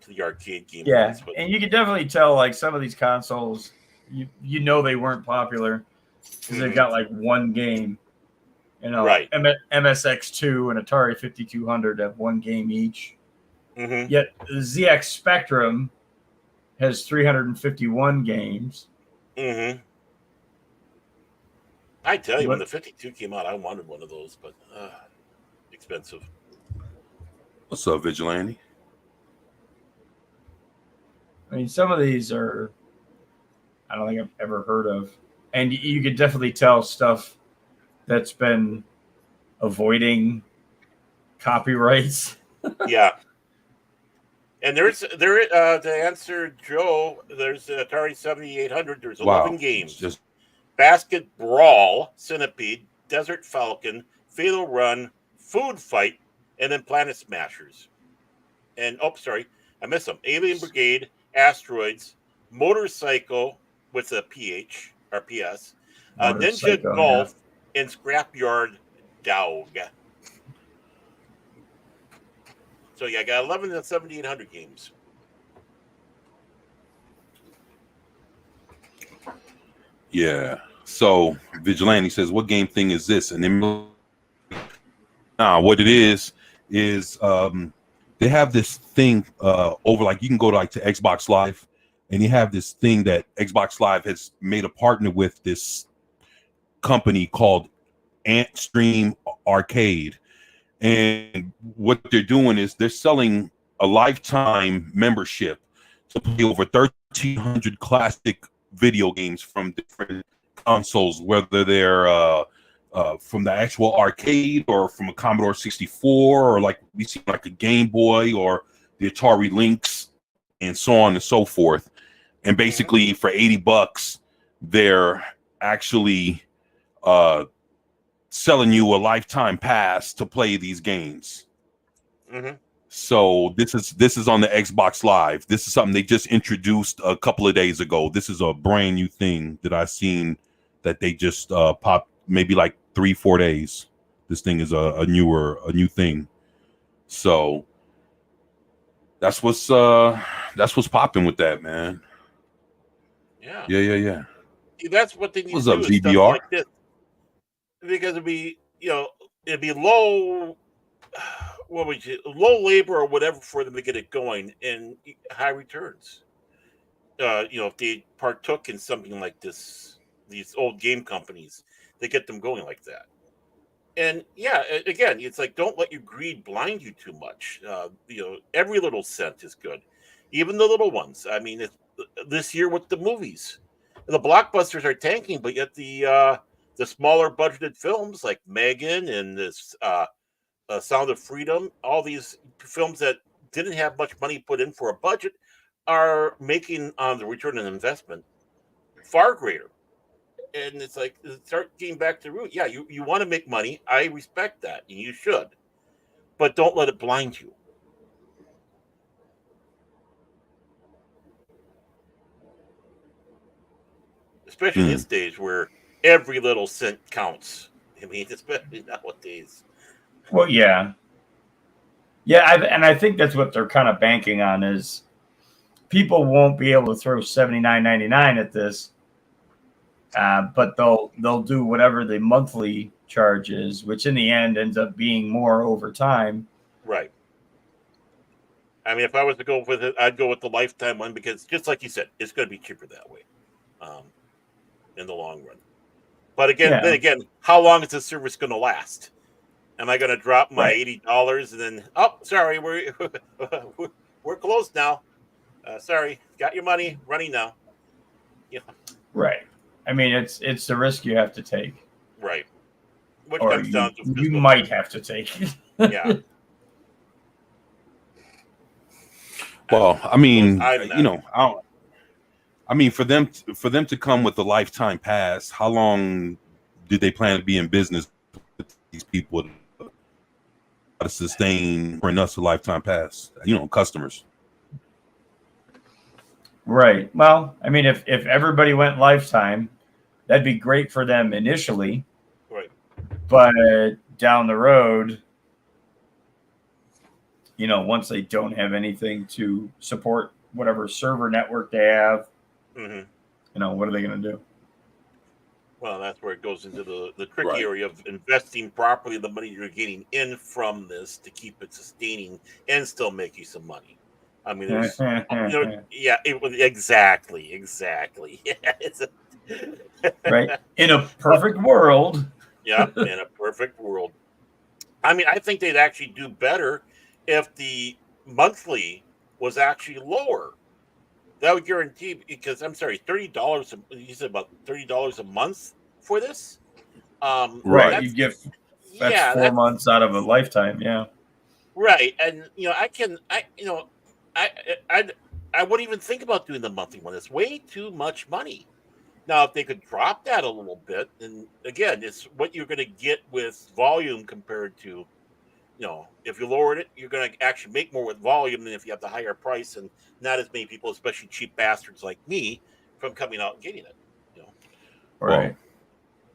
the arcade game. Yeah, and you can definitely tell, like, some of these consoles, they weren't popular. because they've got like one game. You know, Right. MSX2 and Atari 5200 have one game each. Mm-hmm. Yet the ZX Spectrum has 351 games. Mm-hmm. I tell you, when But- the 52 came out, I wanted one of those, but expensive. What's up, Vigilante? I mean, some of these are, I don't think I've ever heard of. And you could definitely tell stuff that's been avoiding copyrights. Yeah. And to answer Joe, there's an Atari 7800. There's 11 games. Just Basket Brawl, Centipede, Desert Falcon, Fatal Run, Food Fight, and then Planet Smashers. And, I missed them. Alien Brigade, Asteroids, Motorcycle with a PH or PS, Ninja Motorcycle, Golf, and Scrapyard Dog. So, yeah, I got 11 and 7,800 games. yeah. So Vigilante says, "What game thing is this?" And then, what it is they have this thing over, like you can go to Xbox Live, and you have this thing that Xbox Live has made a partner with this company called Ant Stream Arcade, and what they're doing is they're selling a lifetime membership to play over 1,300 classic video games from different consoles, whether they're from the actual arcade or from a Commodore 64, or like we see like a Game Boy or the Atari Lynx, and so on and so forth. And basically for $80, they're actually selling you a lifetime pass to play these games. Mm-hmm. So this is on the Xbox Live. This is something they just introduced a couple of days ago. This is a brand new thing that I've seen that they just popped maybe like 3-4 days. This thing is a new thing. So that's what's popping with that, man. Yeah. Yeah. That's what they need What's to up, do. Is stuff ZBR? like this. Because it'd be low, low labor or whatever for them to get it going, and high returns. If they partook in something like this, these old game companies, they get them going like that. And yeah, again, it's like, don't let your greed blind you too much. Every little cent is good, even the little ones. I mean, this year with the movies, the blockbusters are tanking, but yet the smaller budgeted films like Megan and this Sound of Freedom, all these films that didn't have much money put in for a budget, are making on the return on investment far greater. And it's like, start getting back to root. Yeah, you want to make money. I respect that, and you should, but don't let it blind you. Especially in this stage where every little cent counts. I mean, especially nowadays. Well, yeah. I think that's what they're kind of banking on is people won't be able to throw $79.99 at this, but they'll do whatever the monthly charge is, which in the end ends up being more over time. Right. I mean, if I was to go with it, I'd go with the lifetime one because, just like you said, it's going to be cheaper that way, in the long run. But again, how long is this service going to last? Am I going to drop my $80 and then, oh, sorry, we're closed now. Sorry, got your money, running now. Yeah. Right. I mean, it's the risk you have to take. Right. Which or comes down to you might have to take it. Yeah. Well, I mean, for them to come with a lifetime pass, how long did they plan to be in business with these people to sustain bring us a lifetime pass? Customers. Right. Well, I mean, if everybody went lifetime, that'd be great for them initially. Right. But down the road, once they don't have anything to support whatever server network they have, what are they going to do? Well, that's where it goes into the tricky Right. area of investing properly the money you're getting in from this to keep it sustaining and still make you some money. I mean, there's, yeah, it was exactly. Yeah, Right. In a perfect world. yeah, in a perfect world. I mean, I think they'd actually do better if the monthly was actually lower. That would guarantee, because I'm sorry, $30. You said about $30 a month for this. Right. Right. You That's give that's yeah, 4 months out of a lifetime. Yeah. right. And I I I wouldn't even think about doing the monthly one. It's way too much money. Now, if they could drop that a little bit, and again, it's what you're going to get with volume compared to, if you lowered it, you're going to actually make more with volume than if you have the higher price and not as many people, especially cheap bastards like me, from coming out and getting it. You know, Right.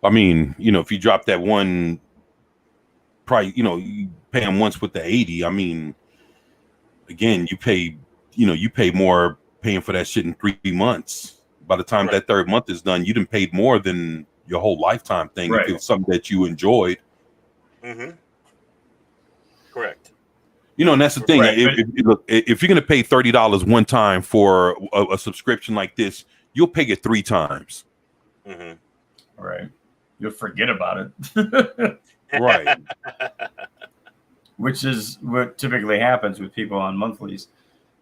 Well, I mean, if you drop that one price, you pay them once with the 80. I mean, again, you pay more paying for that shit in 3 months. By the time right? that third month is done, you done paid more than your whole lifetime thing if Right. it was something that you enjoyed. Mm-hmm. Correct. And that's the thing. Right. But If you're gonna pay $30 one time for a subscription like this, you'll pay it 3 times. Mm-hmm. right. You'll forget about it. Right. Which is what typically happens with people on monthlies.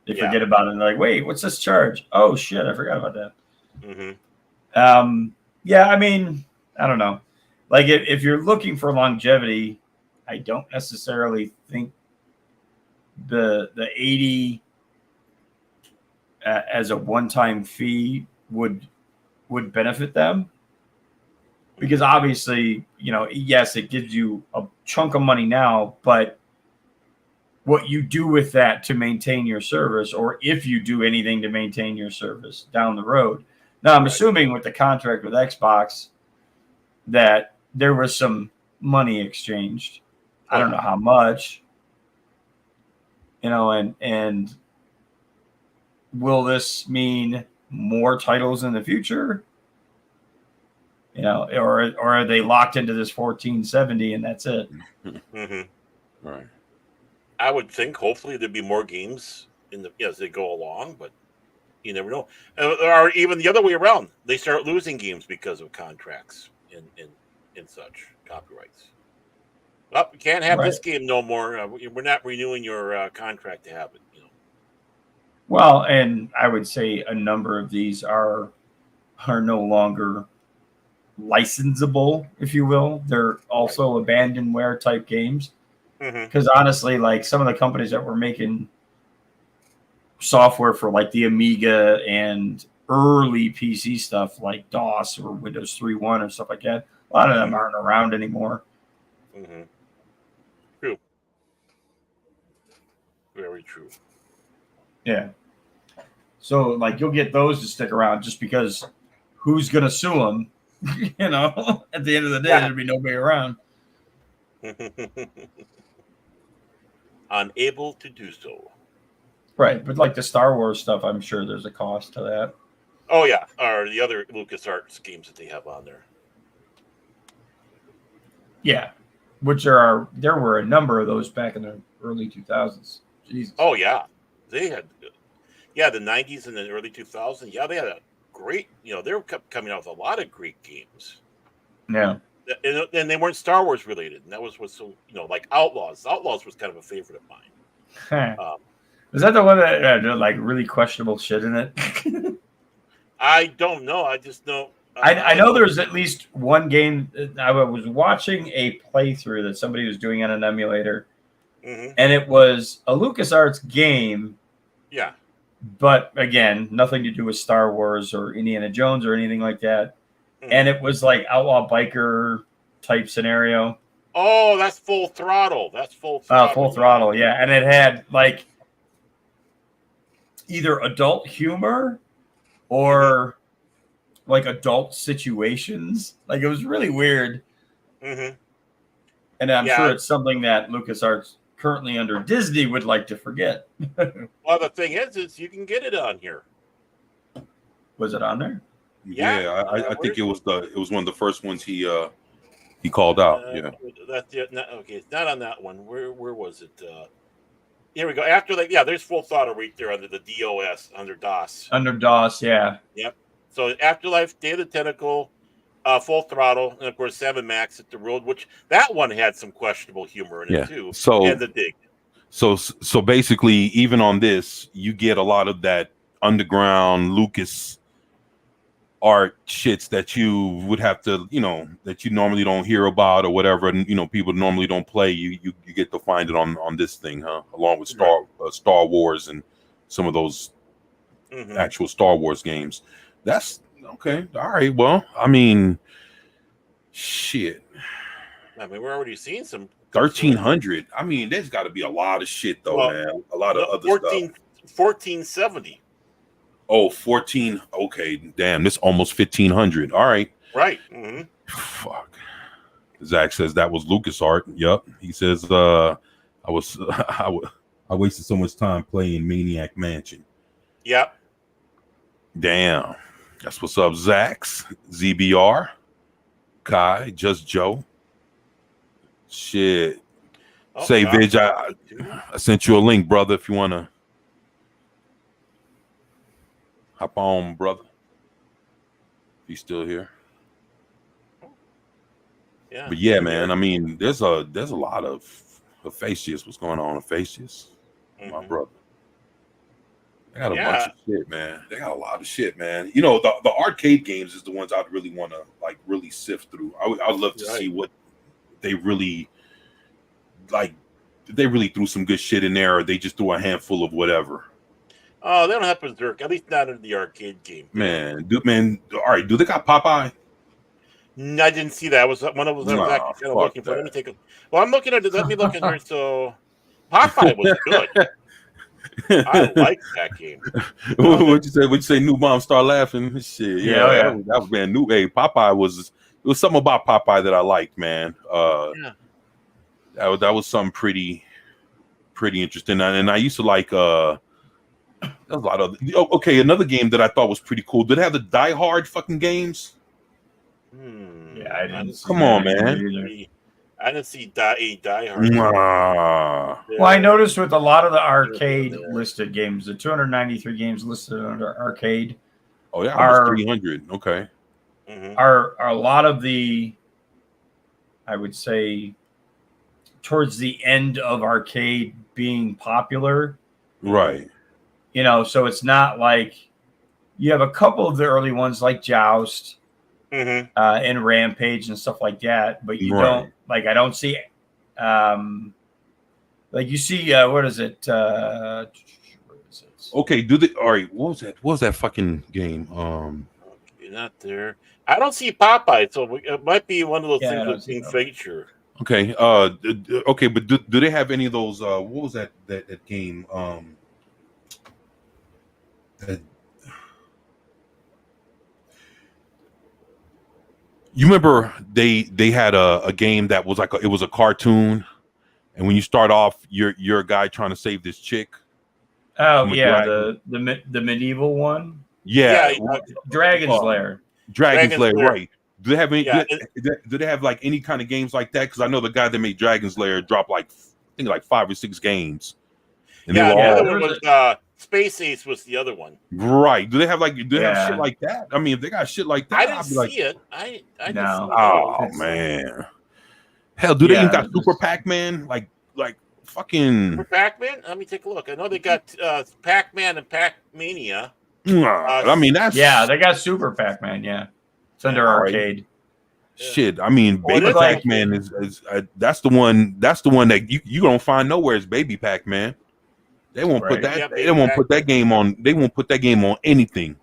They Yeah. forget about it and they're like, wait, what's this charge? Oh shit, I forgot about that. Mm-hmm. Yeah, I mean, I don't know. Like if you're looking for longevity, I don't necessarily think the 80 as a one-time fee would benefit them, because obviously, yes, it gives you a chunk of money now, but what you do with that to maintain your service, or if you do anything to maintain your service down the road. Now, I'm Right. assuming with the contract with Xbox that there was some money exchanged. I don't know how much, and will this mean more titles in the future? Or are they locked into this 1470 and that's it? Mm-hmm. Right. I would think hopefully there'd be more games as they go along, but you never know. Or even the other way around, they start losing games because of contracts and such copyrights. Well, you can't have this game no more. We're not renewing your contract to have it. Well, and I would say a number of these are no longer licensable, if you will. They're also abandonware type games. Because honestly, like some of the companies that were making software for like the Amiga and early PC stuff like DOS or Windows 3.1 and stuff like that, a lot of them aren't around anymore. Mm-hmm. True. Very true. Yeah. So like you'll get those to stick around just because who's going to sue them? At the end of the day, there'll be nobody around. Unable to do so. Right. But like the Star Wars stuff, I'm sure there's a cost to that. Oh, yeah. Or the other LucasArts games that they have on there. Yeah. Which there were a number of those back in the early 2000s. Jesus. Oh, yeah. They had, the 90s and the early 2000s. Yeah, they had a great, they were coming out with a lot of great games. Yeah. And they weren't Star Wars related. And that was what's so, like Outlaws. Outlaws was kind of a favorite of mine. Is that the one that had like really questionable shit in it? I don't know. I just know. I know there's at least one game. I was watching a playthrough that somebody was doing on an emulator, and it was a LucasArts game. Yeah. But again, nothing to do with Star Wars or Indiana Jones or anything like that. And it was like outlaw biker type scenario. Oh, that's Full Throttle. That's Full Throttle. Full Throttle, yeah. And it had like either adult humor or like adult situations. Like it was really weird. And I'm sure it's something that LucasArts currently under Disney would like to forget. Well, the thing is you can get it on here. Was it on there? Yeah, I think it was one of the first ones he called out. Yeah. Okay, it's not on that one. Where was it? Here we go. After there's Full Throttle right there under the DOS, under DOS. Under DOS, yeah. Yep. So Afterlife, Day of the Tentacle, Full Throttle, and of course 7 Max at the Road, which that one had some questionable humor in it too. And the Dig. So basically, even on this, you get a lot of that underground Lucas art shits that you would have to, that you normally don't hear about or whatever, and people normally don't play. You get to find it on this thing, huh? Along with Star Wars and some of those actual Star Wars games. That's okay. All right. Well, I mean, shit. I mean, we're already seeing some 1,300. I mean, there's got to be a lot of shit though, man. A lot of other stuff. 1470. Oh, 14. Okay, damn. This almost 1,500. All right. Right. Fuck. Zach says that was Lucas art. Yep. He says I wasted so much time playing Maniac Mansion. Yep. Damn. That's what's up, Zax, ZBR, Kai, Just Joe. Shit. Say, Vidge, I sent you a link, brother, if you want to hop on, brother. He's still here. Yeah. But yeah, man, I mean, there's a lot of Aphasis. What's going on, Aphasis? My brother. They got a bunch of shit, man. They got a lot of shit, man. The arcade games is the ones I'd really want to really sift through. I'd love to see what they really they really threw some good shit in there, or they just threw a handful of whatever. Oh, they don't have Berserk, at least not in the arcade game. Man, all right, do they got Popeye? No, I didn't see that. It was one of those I was actually kind of looking for. Let me take a. Well, I'm looking at it. Let me look at her. So, Popeye was good. I like that game. What'd you say? New Bomb start laughing. Shit, yeah. That was brand new. Hey, Popeye was. It was something about Popeye that I liked, man. That was something pretty interesting. And I used to like. There was a lot of. Okay, another game that I thought was pretty cool. Did it have the Die Hard fucking games? Yeah, I didn't. Come on, man. I didn't see Die Hard. Well, I noticed with a lot of the arcade listed games, the 293 games listed under arcade. Oh yeah, almost 300. Okay. Are a lot of the, I would say, towards the end of arcade being popular. Right. So it's not like you have a couple of the early ones like Joust. And Rampage and stuff like that, but you don't I don't see you see what is it? Okay, all right, what was that fucking game? You're not there. I don't see Popeye, so it might be one of those things with being feature. Okay, okay, but do they have any of those what was that game? You remember they had a game that was it was a cartoon, and when you start off, you're a guy trying to save this chick. Oh yeah, the medieval one. Yeah, Dragon's Lair. Dragon's Lair, right? Do they have any? Do they have any kind of games like that? Because I know the guy that made Dragon's Lair dropped I think 5 or 6 games. And the other one was Space Ace was the other one. Right. Do they have have shit like that? I mean, if they got shit like that, I didn't see it. I no. Oh man. Hell, do they even got Super Pac-Man? Like fucking Super Pac-Man? Let me take a look. I know they got Pac-Man and Pac-Mania. I mean that's they got Super Pac-Man, It's under arcade. Shit, I mean, Baby Pac-Man is that's the one that you don't find nowhere is Baby Pac-Man. They won't put that. Yeah, they won't put that game on. They won't put that game on anything.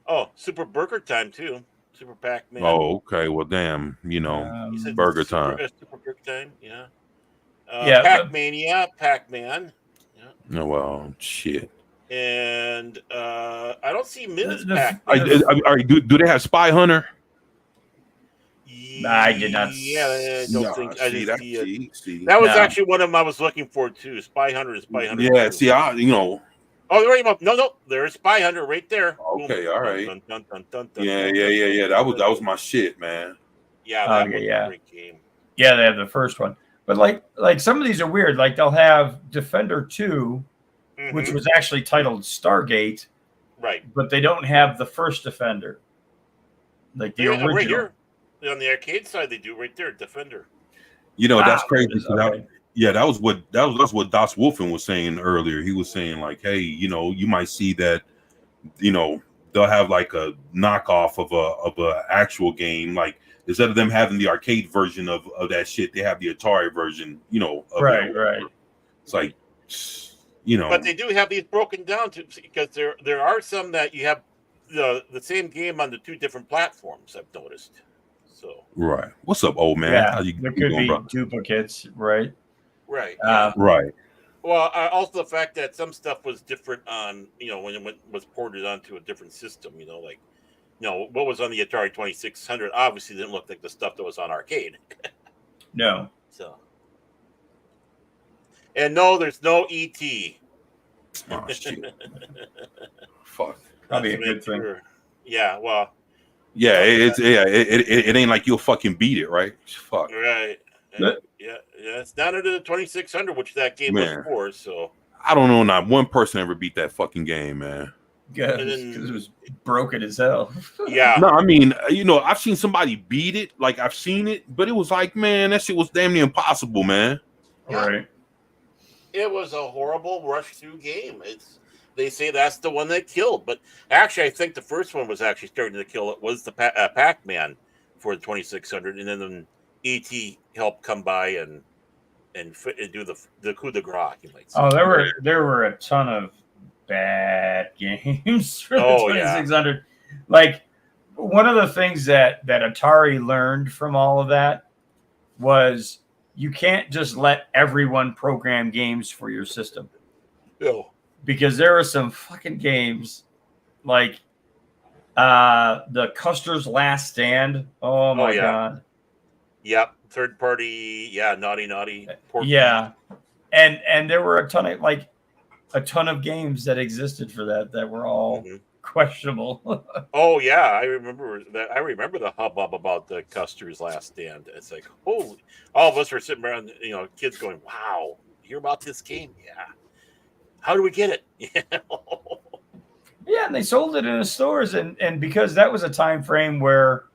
Oh, Super Burger Time too. Super Pac-Man. Oh, okay. Well, damn. Burger Time. Super Burger Time. Yeah. Pac-Mania, Pac-Man. Yeah. Oh well, shit. And I don't see Ms. Pac-Man. All right. Do they have Spy Hunter? I did not. Yeah, I don't think I didn't see it. That was actually one of them I was looking for too. Spy Hunter and Spy Hunter. Yeah, 2. see, Oh, no. There's Spy Hunter right there. Okay, Boom. all right. Dun, dun, dun, dun, dun, Yeah, dun, yeah, dun, yeah, yeah. dun, That was my shit, man. Yeah, that was yeah. a great game. Yeah, they have the first one. But like some of these are weird. Like they'll have Defender 2, which was actually titled Stargate. Right. But they don't have the first Defender. Like the original. Right here. On the arcade side, they do right there, Defender. You know, that's crazy. Okay. That's what Das Wolfen was saying earlier. He was saying like, hey, you know, you might see that, you know, they'll have like a knockoff of a actual game. Like instead of them having the arcade version of that shit, they have the Atari version, you know, of Right. It's like, you know. But they do have these broken down because there are some that you have the same game on the 2 different platforms, I've noticed. So Right. What's up, old man? Yeah, How you there could doing, be bro? duplicates, right? right. Right. Well, also the fact that some stuff was different on, you know, when it was ported onto a different system, you know, like, you know, what was on the Atari 2600 obviously didn't look like the stuff that was on arcade. No. So, and no, there's no ET. Oh shit. Fuck. Probably a That's to good make thing. sure. Yeah, well, Yeah, it ain't like you'll fucking beat it, right? Fuck. right. Yeah. Yeah, it's not under the 2600, which that game Man. was for. So I don't know, not one person ever beat that fucking game, man. Because it was broken as hell. yeah, No, I mean, you know, I've seen somebody beat it, like I've seen it, but it was like, man, that shit was damn near impossible, man. Yeah. Right. it was a horrible rush through game. They say that's the one that killed, but actually, I think the first one was actually starting to kill. It was the Pac-Man for the 2600, and then ET helped come by and do the coup de grace. You might say. Oh, there were a ton of bad games for the 2600. Like one of the things that Atari learned from all of that was you can't just let everyone program games for your system. No. Because there are some fucking games like the Custer's Last Stand. Oh my god. Yep. Third party. Yeah. Naughty. Yeah. And there were a ton of games that existed for that were all questionable. Oh yeah, I remember that. I remember the hubbub about the Custer's Last Stand. It's like, holy! All of us were sitting around, you know, kids going, "Wow, hear about this game? Yeah. How do we get it?" Yeah, and they sold it in the stores, and because that was a time frame where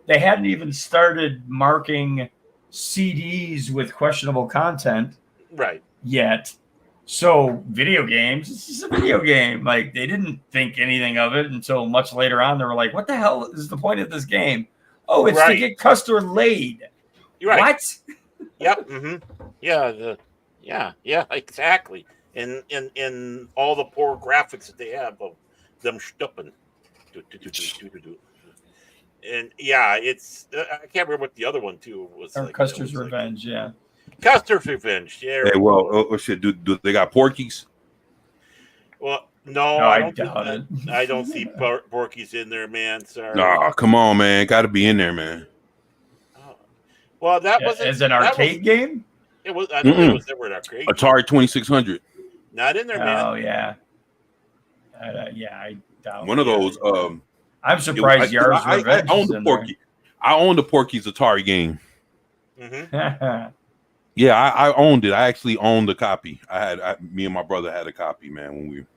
they hadn't even started marking CDs with questionable content, right? Yet. So video games, it's just a video game. Like they didn't think anything of it until much later on. They were like, "What the hell is the point of this game?" Oh, it's to get Custer laid. You're right. What? Yep. Yeah. Yeah. Exactly. And all the poor graphics that they have of them stupping. And yeah, it's I can't remember what the other one too was. Or like, Custer's Revenge. Yeah. Custer's Revenge. Yeah. Hey, well, shit. Do they got Porkies? Well, no, I doubt it. I don't see Porky's in there, man. Sorry. Nah, come on, man. Got to be in there, man. Oh. Well, that wasn't as an arcade game. It was. I don't think it was ever an arcade. Atari 2600. Not in there, man. Oh yeah. I doubt. One of those. I'm surprised Yar's Revenge. I owned the Porky. I owned the Porky's Atari game. Mm-hmm. Yeah, I owned it. I actually owned a copy. Me and my brother had a copy, man, when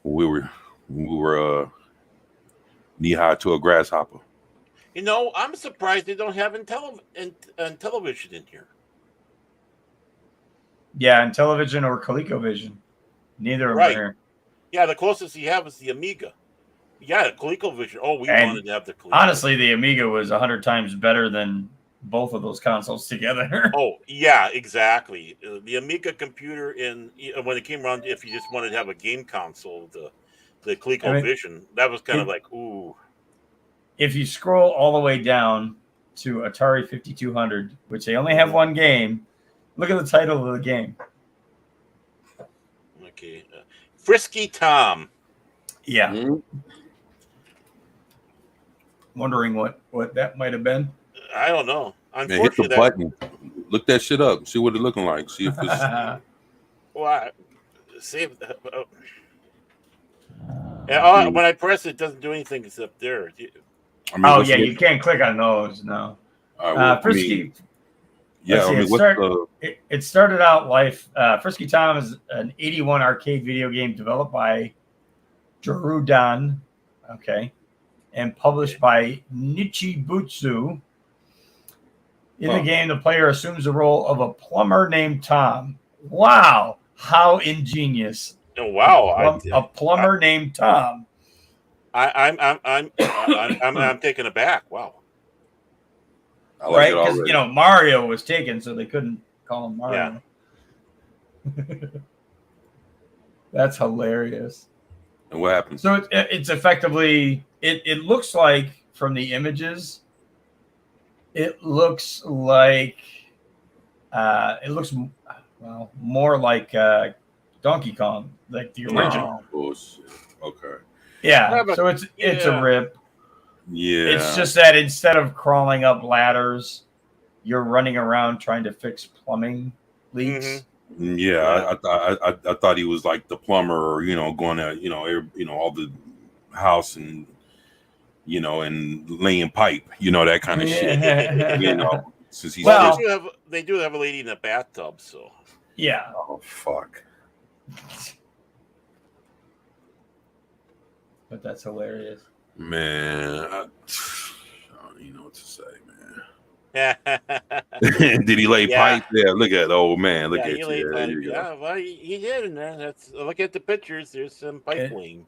we were knee high to a grasshopper. You know, I'm surprised they don't have television in here. Yeah, and television or ColecoVision. Neither of them are here. Yeah, the closest you have is the Amiga. Yeah, the ColecoVision. Oh, wanted to have the Coleco. Honestly, the Amiga was 100 times better than both of those consoles together. Oh, yeah, exactly. The Amiga computer, when it came around, if you just wanted to have a game console, the ColecoVision, that was kind of like, ooh. If you scroll all the way down to Atari 5200, which they only have one game, look at the title of the game. Okay. Frisky Tom. Yeah. Mm-hmm. Wondering what that might have been. I don't know. Man, hit the button. Look that shit up. See what it's looking like. See if it's. Well, save. Yeah, when I press it, doesn't do anything except there. I mean, Oh what's yeah, the- you can't click on those. No. all right, well, I Frisky. mean, yeah, Let's I see, mean, what's the? it started out life. Frisky Tom is an 81 arcade video game developed by Jurudan, okay, and published by Nichibutsu. In the game, the player assumes the role of a plumber named Tom. Wow, how ingenious! Oh, wow, A plumber named Tom. I'm taken aback. Wow. I like Right? it Because already. Mario was taken, so they couldn't call him Mario. That's hilarious. And what happens? So it's effectively it looks like from the images, it looks like well more like Donkey Kong, like the original. Oh, bullshit. Okay. Yeah. So it's a rip. Yeah. It's just that instead of crawling up ladders, you're running around trying to fix plumbing leaks. Yeah, I thought he was like the plumber, or going to all the house and and laying pipe, that kind of shit. Since he's they do have a lady in a bathtub, so yeah. Oh fuck. But that's hilarious. Man, I don't even know what to say, man. Did he lay pipe? Yeah, look at old man. Look at you. There you go. Yeah, well, he did in there. Look at the pictures. There's some pipe laying.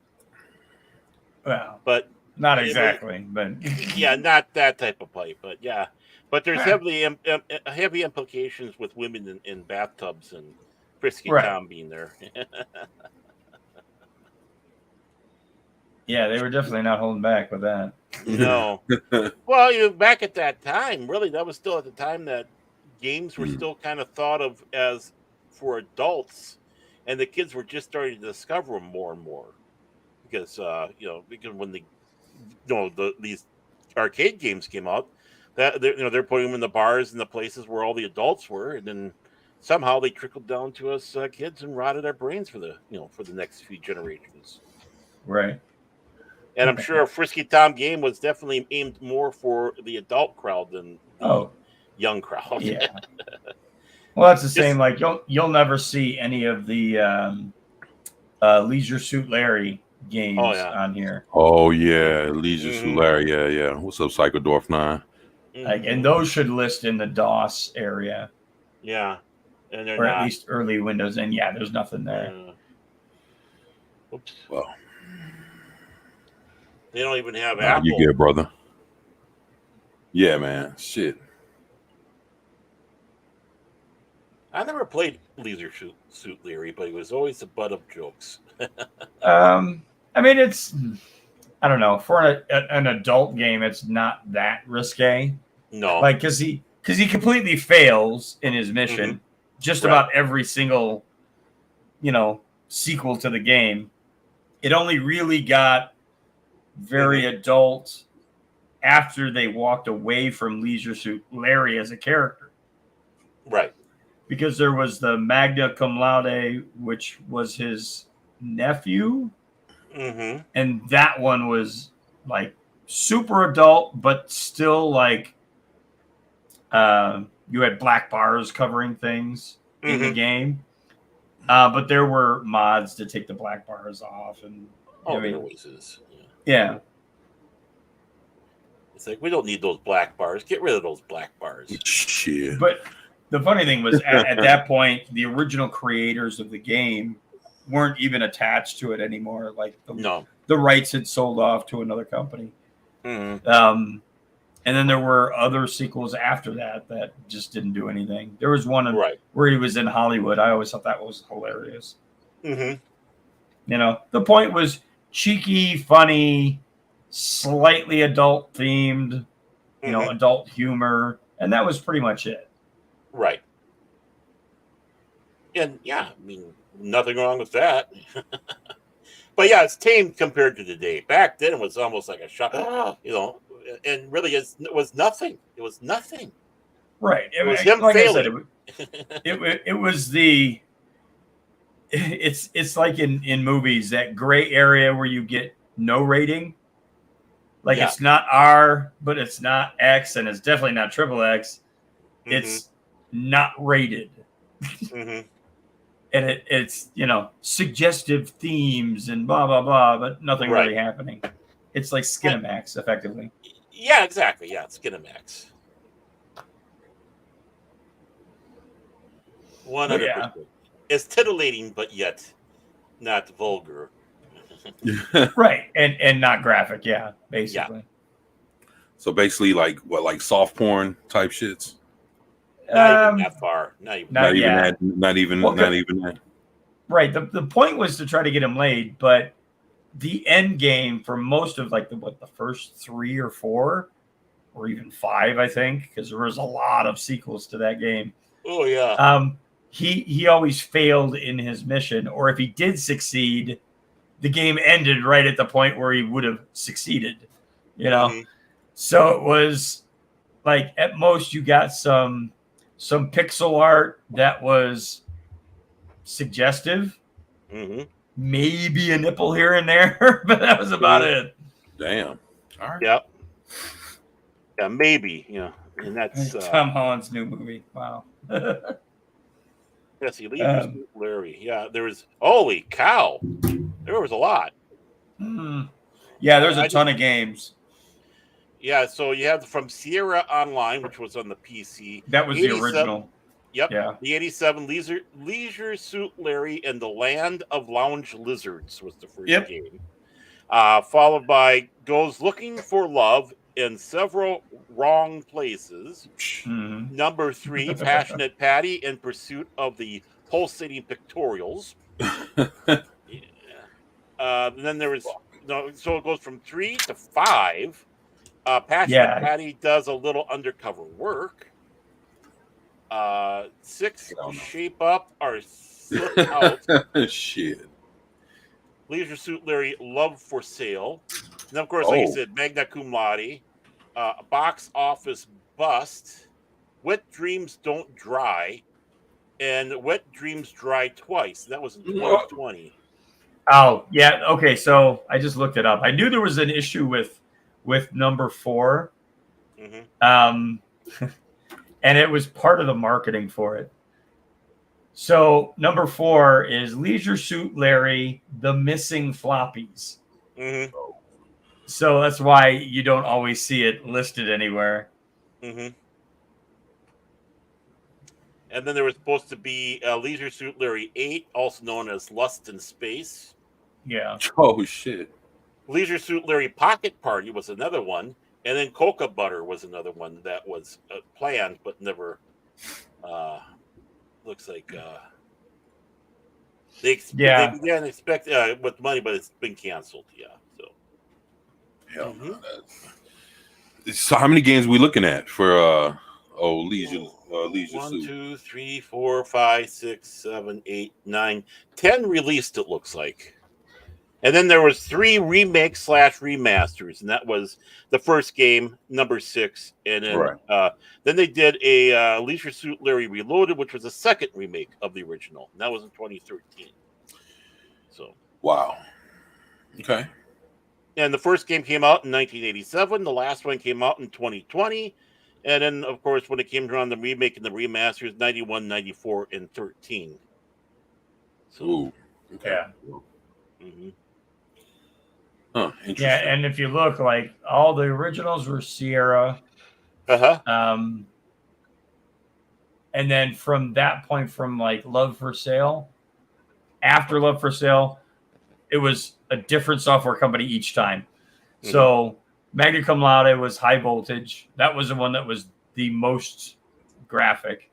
Well, but not exactly, but yeah, not that type of pipe. But yeah, but there's heavy implications with women in bathtubs and Frisky Tom being there. Yeah, they were definitely not holding back with that. No. Well, back at that time, really, that was still at the time that games were still kind of thought of as for adults, and the kids were just starting to discover them more and more. Because because when these arcade games came out, that they're putting them in the bars and the places where all the adults were, and then somehow they trickled down to us kids and rotted our brains for the next few generations. Right. And I'm sure a Frisky Tom game was definitely aimed more for the adult crowd than the young crowd. Yeah. Well, that's the same. Like you'll never see any of the Leisure Suit Larry games on here. Oh yeah, Leisure Suit Larry. Yeah. What's up, Psychodorf 9? Like, and those should list in the DOS area. Yeah, and or at least early Windows. And yeah, there's nothing there. Oops. Well. They don't even have Apple. You good, brother? Yeah, man. Shit. I never played Leisure Suit Larry, but he was always the butt of jokes. I mean, I don't know. For an adult game, it's not that risque. No. Like, because he completely fails in his mission. Just about every single, sequel to the game. It only really got very adult after they walked away from Leisure Suit Larry as a character. Right. Because there was the Magna Cum Laude, which was his nephew. And that one was like super adult, but still like you had black bars covering things in the game. But there were mods to take the black bars off. And there always is. Yeah. It's like, we don't need those black bars. Get rid of those black bars. Shit. But the funny thing was, at that point, the original creators of the game weren't even attached to it anymore. Like, the rights had sold off to another company. And then there were other sequels after that just didn't do anything. There was one where he was in Hollywood. I always thought that was hilarious. The point was cheeky, funny, slightly adult themed, adult humor, and that was pretty much it. Right. And yeah, I mean, nothing wrong with that. But yeah, it's tame compared to today. Back then, it was almost like a shock, and really it was nothing. It was nothing. Right. It was him failing. It was the it's like in movies, that gray area where you get no rating. Like Yeah. it's not R, but it's not X, and it's definitely not triple X. It's not rated. Mm-hmm. And it's suggestive themes and blah blah blah, but nothing Right. really happening. It's like Skinamax, effectively. Yeah, exactly. Yeah, it's Skinamax. 100%. Yeah. It's titillating, but yet not vulgar. Right, and not graphic. Yeah, basically. So basically, like soft porn type shits. Not even that far. Not even Not even yeah. that. Not even that. Right. The point was to try to get him laid, but the end game for most of like the first 3 or 4 or even 5, I think, because there was a lot of sequels to that game. Oh yeah. He always failed in his mission, or if he did succeed, the game ended right at the point where he would have succeeded. So it was like at most you got some pixel art that was suggestive. Mm-hmm. Maybe a nipple here and there, but that was about it. Damn. All right. Yep. Yeah, maybe. And that's Tom Holland's new movie. Wow. Yes, Larry. Yeah, there was. Holy cow! There was a lot. Yeah, there's a ton of games. Yeah, so you have from Sierra Online, which was on the PC. That was the original. Yep. Yeah. The 87 Leisure Suit Larry and the Land of Lounge Lizards was the first game. Followed by Goes Looking for Love in Several Wrong Places. Mm-hmm. Number 3, Passionate Patty in Pursuit of the Pulsating Pictorials. Then there was so it goes from 3 to 5. Passionate Patty does a little undercover work. 6, Shape Up or Slip Out. Shit. Leisure Suit Larry, Love for Sale. And of course, like you said, Magna Cum Laude. Box Office Bust. Wet Dreams Don't Dry. And Wet Dreams Dry Twice. That was in 2020. Oh, yeah. Okay, so I just looked it up. I knew there was an issue with number 4. Mm-hmm. And it was part of the marketing for it. So number 4 is Leisure Suit Larry, The Missing Floppies. Mm-hmm. So that's why you don't always see it listed anywhere. Mm-hmm. And then there was supposed to be Leisure Suit Larry 8, also known as Lust in Space. Yeah. Oh, shit. Leisure Suit Larry Pocket Party was another one. And then Cocoa Butter was another one that was planned but never looks like they began to expect with money, but it's been canceled. Yeah. So. Hell no. So how many games are we looking at for Leisure 1, Suit? 2, 3, 4, 5, 6, 7, 8, 9, 10 released, it looks like. And then there was 3 remakes / remasters, and that was the first game, number 6, and then they did a Leisure Suit Larry Reloaded, which was a second remake of the original, and that was in 2013. So wow, okay. And the first game came out in 1987. The last one came out in 2020, and then of course when it came around the remake and the remasters, 91, 94, and 13. So, ooh, okay. Yeah. Mm-hmm. Huh, interesting. Yeah, and if you look, like all the originals were Sierra. And then from that point, from like Love for Sale, after Love for Sale, it was a different software company each time. Mm-hmm. So Magna Cum Laude was High Voltage. That was the one that was the most graphic.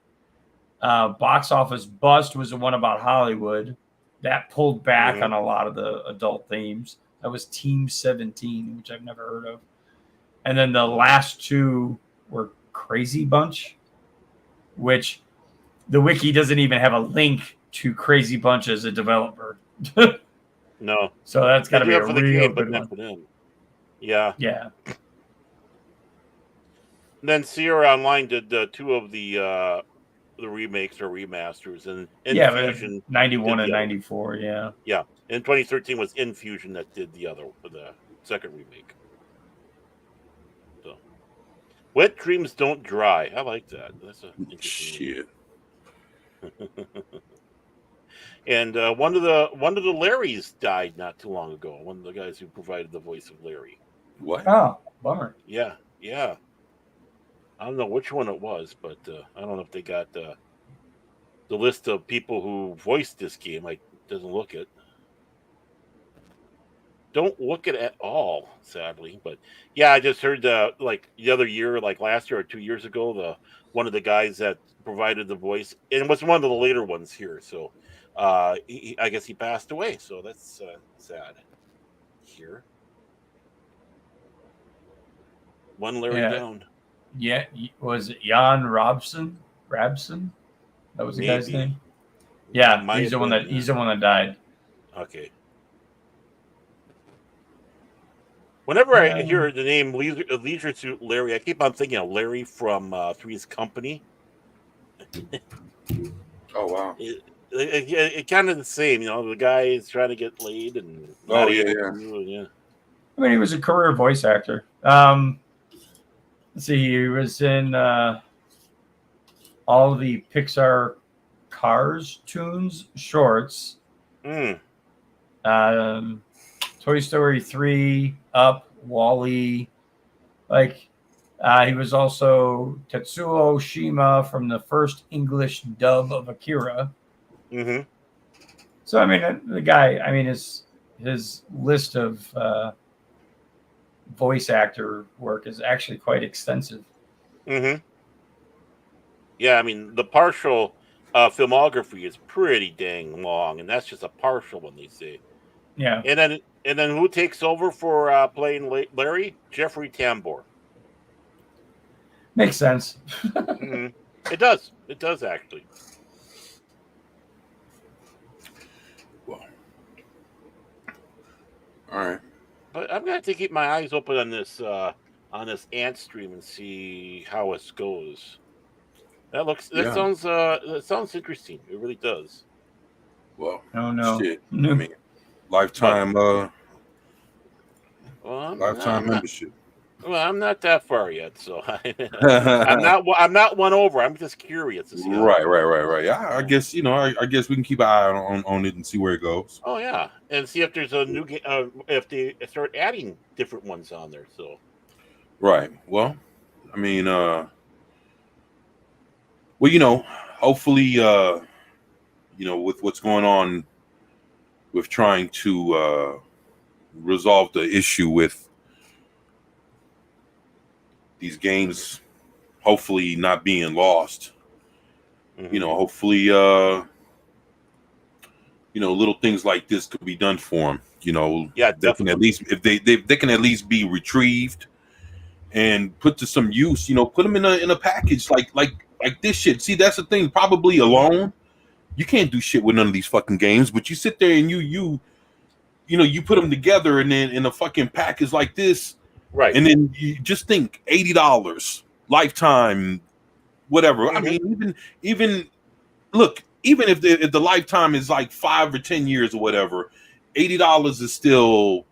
Box Office Bust was the one about Hollywood. That pulled back on a lot of the adult themes. That was Team 17, which I've never heard of. And then the last 2 were Crazy Bunch, which the wiki doesn't even have a link to Crazy Bunch as a developer. No. So that's got to be a real good one. Yeah. Yeah. And then Sierra Online did 2 of the the remakes or remasters, and Yeah, but Infusion 91 did and the other. 94. Yeah. Yeah, in 2013 was Infusion that did the second remake. So, Wet Dreams Don't Dry. I like that. That's an interesting name. Shit. And one of the Larrys died not too long ago. One of the guys who provided the voice of Larry. What? Oh, bummer. Yeah. I don't know which one it was, but I don't know if they got the list of people who voiced this game. Like, doesn't look it. Don't look it at all, sadly. But yeah, I just heard like the other year, like last year or 2 years ago, one of the guys that provided the voice, and it was one of the later ones here. So I guess he passed away. So that's sad. Here, one Larry down. Yeah, was it Jan Robson? Rabson? That was the guy's Maybe. name. Yeah, Might he's the have one been, that he's the one that died. Okay. Whenever I hear the name Leisure Suit Larry, I keep on thinking of Larry from Three's Company. Oh wow. It kind of the same, you know. The guy is trying to get laid and Oh, not yeah, able to, yeah. I mean, he was a career voice actor. Let's see, he was in all the Pixar Cars tunes shorts. Mm. Toy Story 3, Up, Wall-E. Like, he was also Tetsuo Shima from the first English dub of Akira. Mm-hmm. So, I mean, the guy, I mean, his list of voice actor work is actually quite extensive. Mm-hmm. Yeah, I mean, the partial filmography is pretty dang long, and that's just a partial one, they say. Yeah. And then who takes over for playing Larry? Jeffrey Tambor. Makes sense. Mm-hmm. It does. It does, actually. Well, all right. But I'm gonna have to keep my eyes open on this ant stream and see how it goes. That sounds interesting. It really does. Well, Oh no. shit. I mean, lifetime membership. Well, I'm not that far yet, so I'm not one over. I'm just curious to see. Right. Yeah, I guess I guess we can keep an eye on it and see where it goes. Oh yeah, and see if there's a new game. If they start adding different ones on there. So. Right. Well, I mean, hopefully, with what's going on with trying to resolve the issue with these games, hopefully not being lost. Mm-hmm. Hopefully, little things like this could be done for them. Yeah, they can at least if they can at least be retrieved and put to some use. Put them in a package like this shit. See, that's the thing. Probably alone, you can't do shit with none of these fucking games. But you sit there and you put them together, and then in a fucking package like this. Right. And then you just think $80 lifetime, whatever. Mm-hmm. I mean, even if the lifetime is like 5 or 10 years or whatever, $80 is still,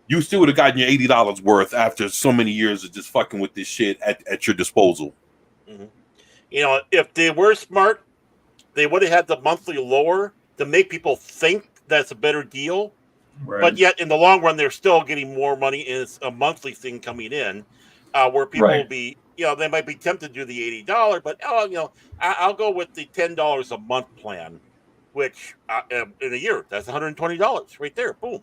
you still would have gotten your $80 worth after so many years of just fucking with this shit at your disposal. Mm-hmm. If they were smart, they would have had the monthly lower to make people think that's a better deal. Right. But yet, in the long run, they're still getting more money, and it's a monthly thing coming in, where people will be, they might be tempted to do the $80, but I'll go with the $10 a month plan, which in a year that's $120 right there. Boom.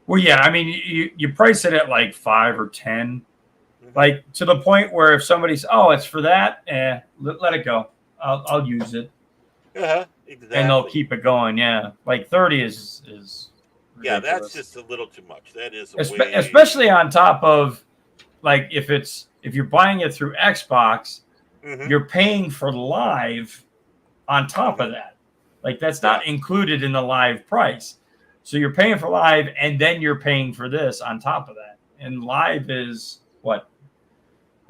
Well, yeah, I mean, you price it at like 5 or 10, like to the point where if somebody's, it's for that, let it go. I'll use it. Uh-huh. Exactly. And they'll keep it going, yeah. Like 30 is ridiculous. Yeah, that's just a little too much. That is especially on top of, like, if you're buying it through Xbox, you're paying for live on top of that. Like, that's not included in the live price. So you're paying for live, and then you're paying for this on top of that. And live is what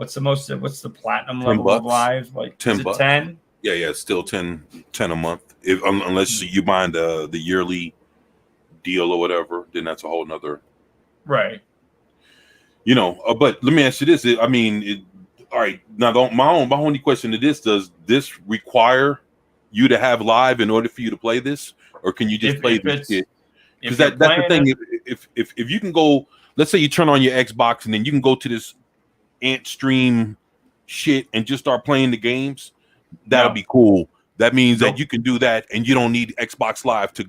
What's the platinum 10 level of bucks. live? Like 10 is it bucks. 10? Yeah, it's still 10 a month. Unless you mind the yearly deal or whatever, then that's a whole nother. Right. But let me ask you this. All right. Now, my only question to this: does this require you to have live in order for you to play this, or can you just play this shit? Because that's the thing. If you can go, let's say you turn on your Xbox and then you can go to this Ant Stream shit and just start playing the games, that'll be cool. That means that you can do that and you don't need Xbox Live to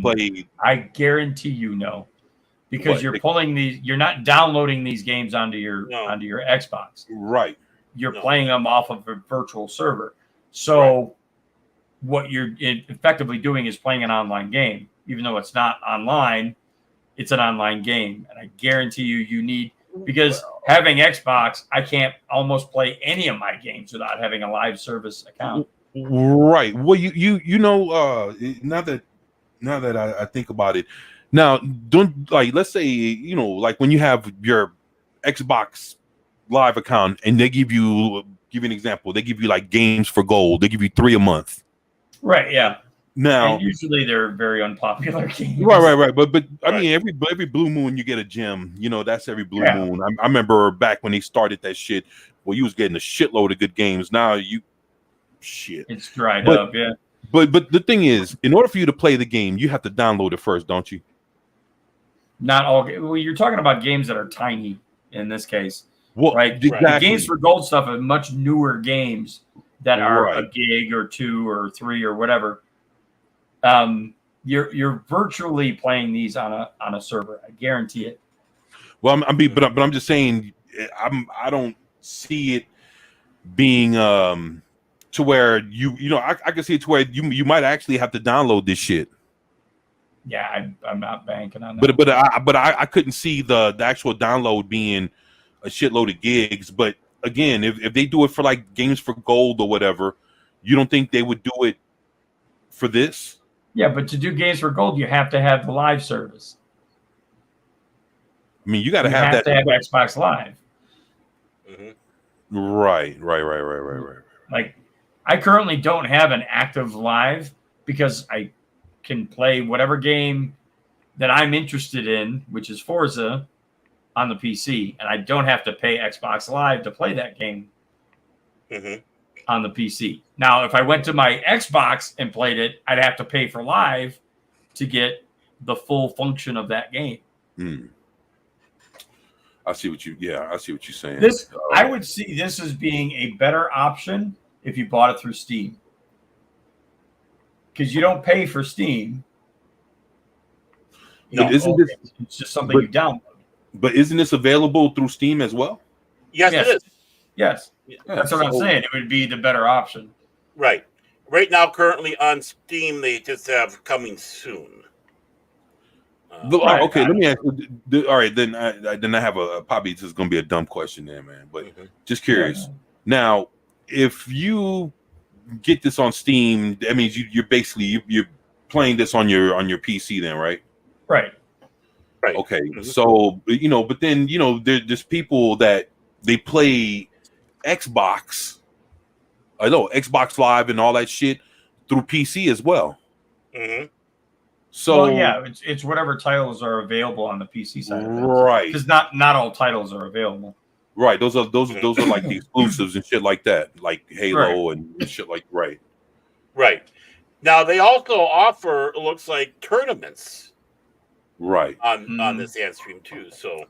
play. I guarantee you no. Because you're not downloading these games onto your Xbox. Right. You're playing them off of a virtual server. So what you're effectively doing is playing an online game. Even though it's not online, it's an online game. And I guarantee you need, because having Xbox, I can't almost play any of my games without having a live service account. Right. Well, now that I think about it, now don't, like, let's say, like when you have your Xbox Live account and they give you an example, they give you like games for gold, they give you 3 a month. Right. Yeah. Now, and usually they're very unpopular games. Right. But I mean, every blue moon you get a gem. That's every blue moon. I remember back when they started that shit. Well, you was getting a shitload of good games. Now it's dried up. Yeah. But the thing is, in order for you to play the game, you have to download it first, don't you? Not all. Well, you're talking about games that are tiny in this case. Well, right. Exactly. The games for gold stuff are much newer games that are a gig or 2 or 3 or whatever. You're virtually playing these on a server. I guarantee it. Well, but I'm just saying, I don't see it being to where I can see it to where you might actually have to download this shit. Yeah, I'm not banking on that. But I couldn't see the actual download being a shitload of gigs. But again, if they do it for like games for gold or whatever, you don't think they would do it for this? Yeah, but to do games for gold, you have to have the live service. I mean, you got to have that. To have Xbox Live. Mm-hmm. Right. Like, I currently don't have an active live because I can play whatever game that I'm interested in, which is Forza, on the PC, and I don't have to pay Xbox Live to play that game on the PC. Now, if I went to my Xbox and played it, I'd have to pay for Live to get the full function of that game. I see what you're saying. I would see this as being a better option if you bought it through Steam, because you don't pay for Steam. It's just something you download. But isn't this available through Steam as well? Yes. It is. Yes. That's what I'm saying. It would be the better option. Right. Right now, currently on Steam, they just have coming soon. Okay, let me ask you. All right, then I have probably this is going to be a dumb question there, man. But just curious. Yeah. Now, if you get this on Steam, that means you're basically you're playing this on your PC then, right? Right. Okay. So but then there's people that they play Xbox. I know Xbox Live and all that shit through PC as well. So it's whatever titles are available on the PC side of things. Right. Because not all titles are available. Right. Those are like the exclusives and shit like that, like Halo and shit like Right. Now they also offer, it looks like, tournaments. Right. On this ad stream too. So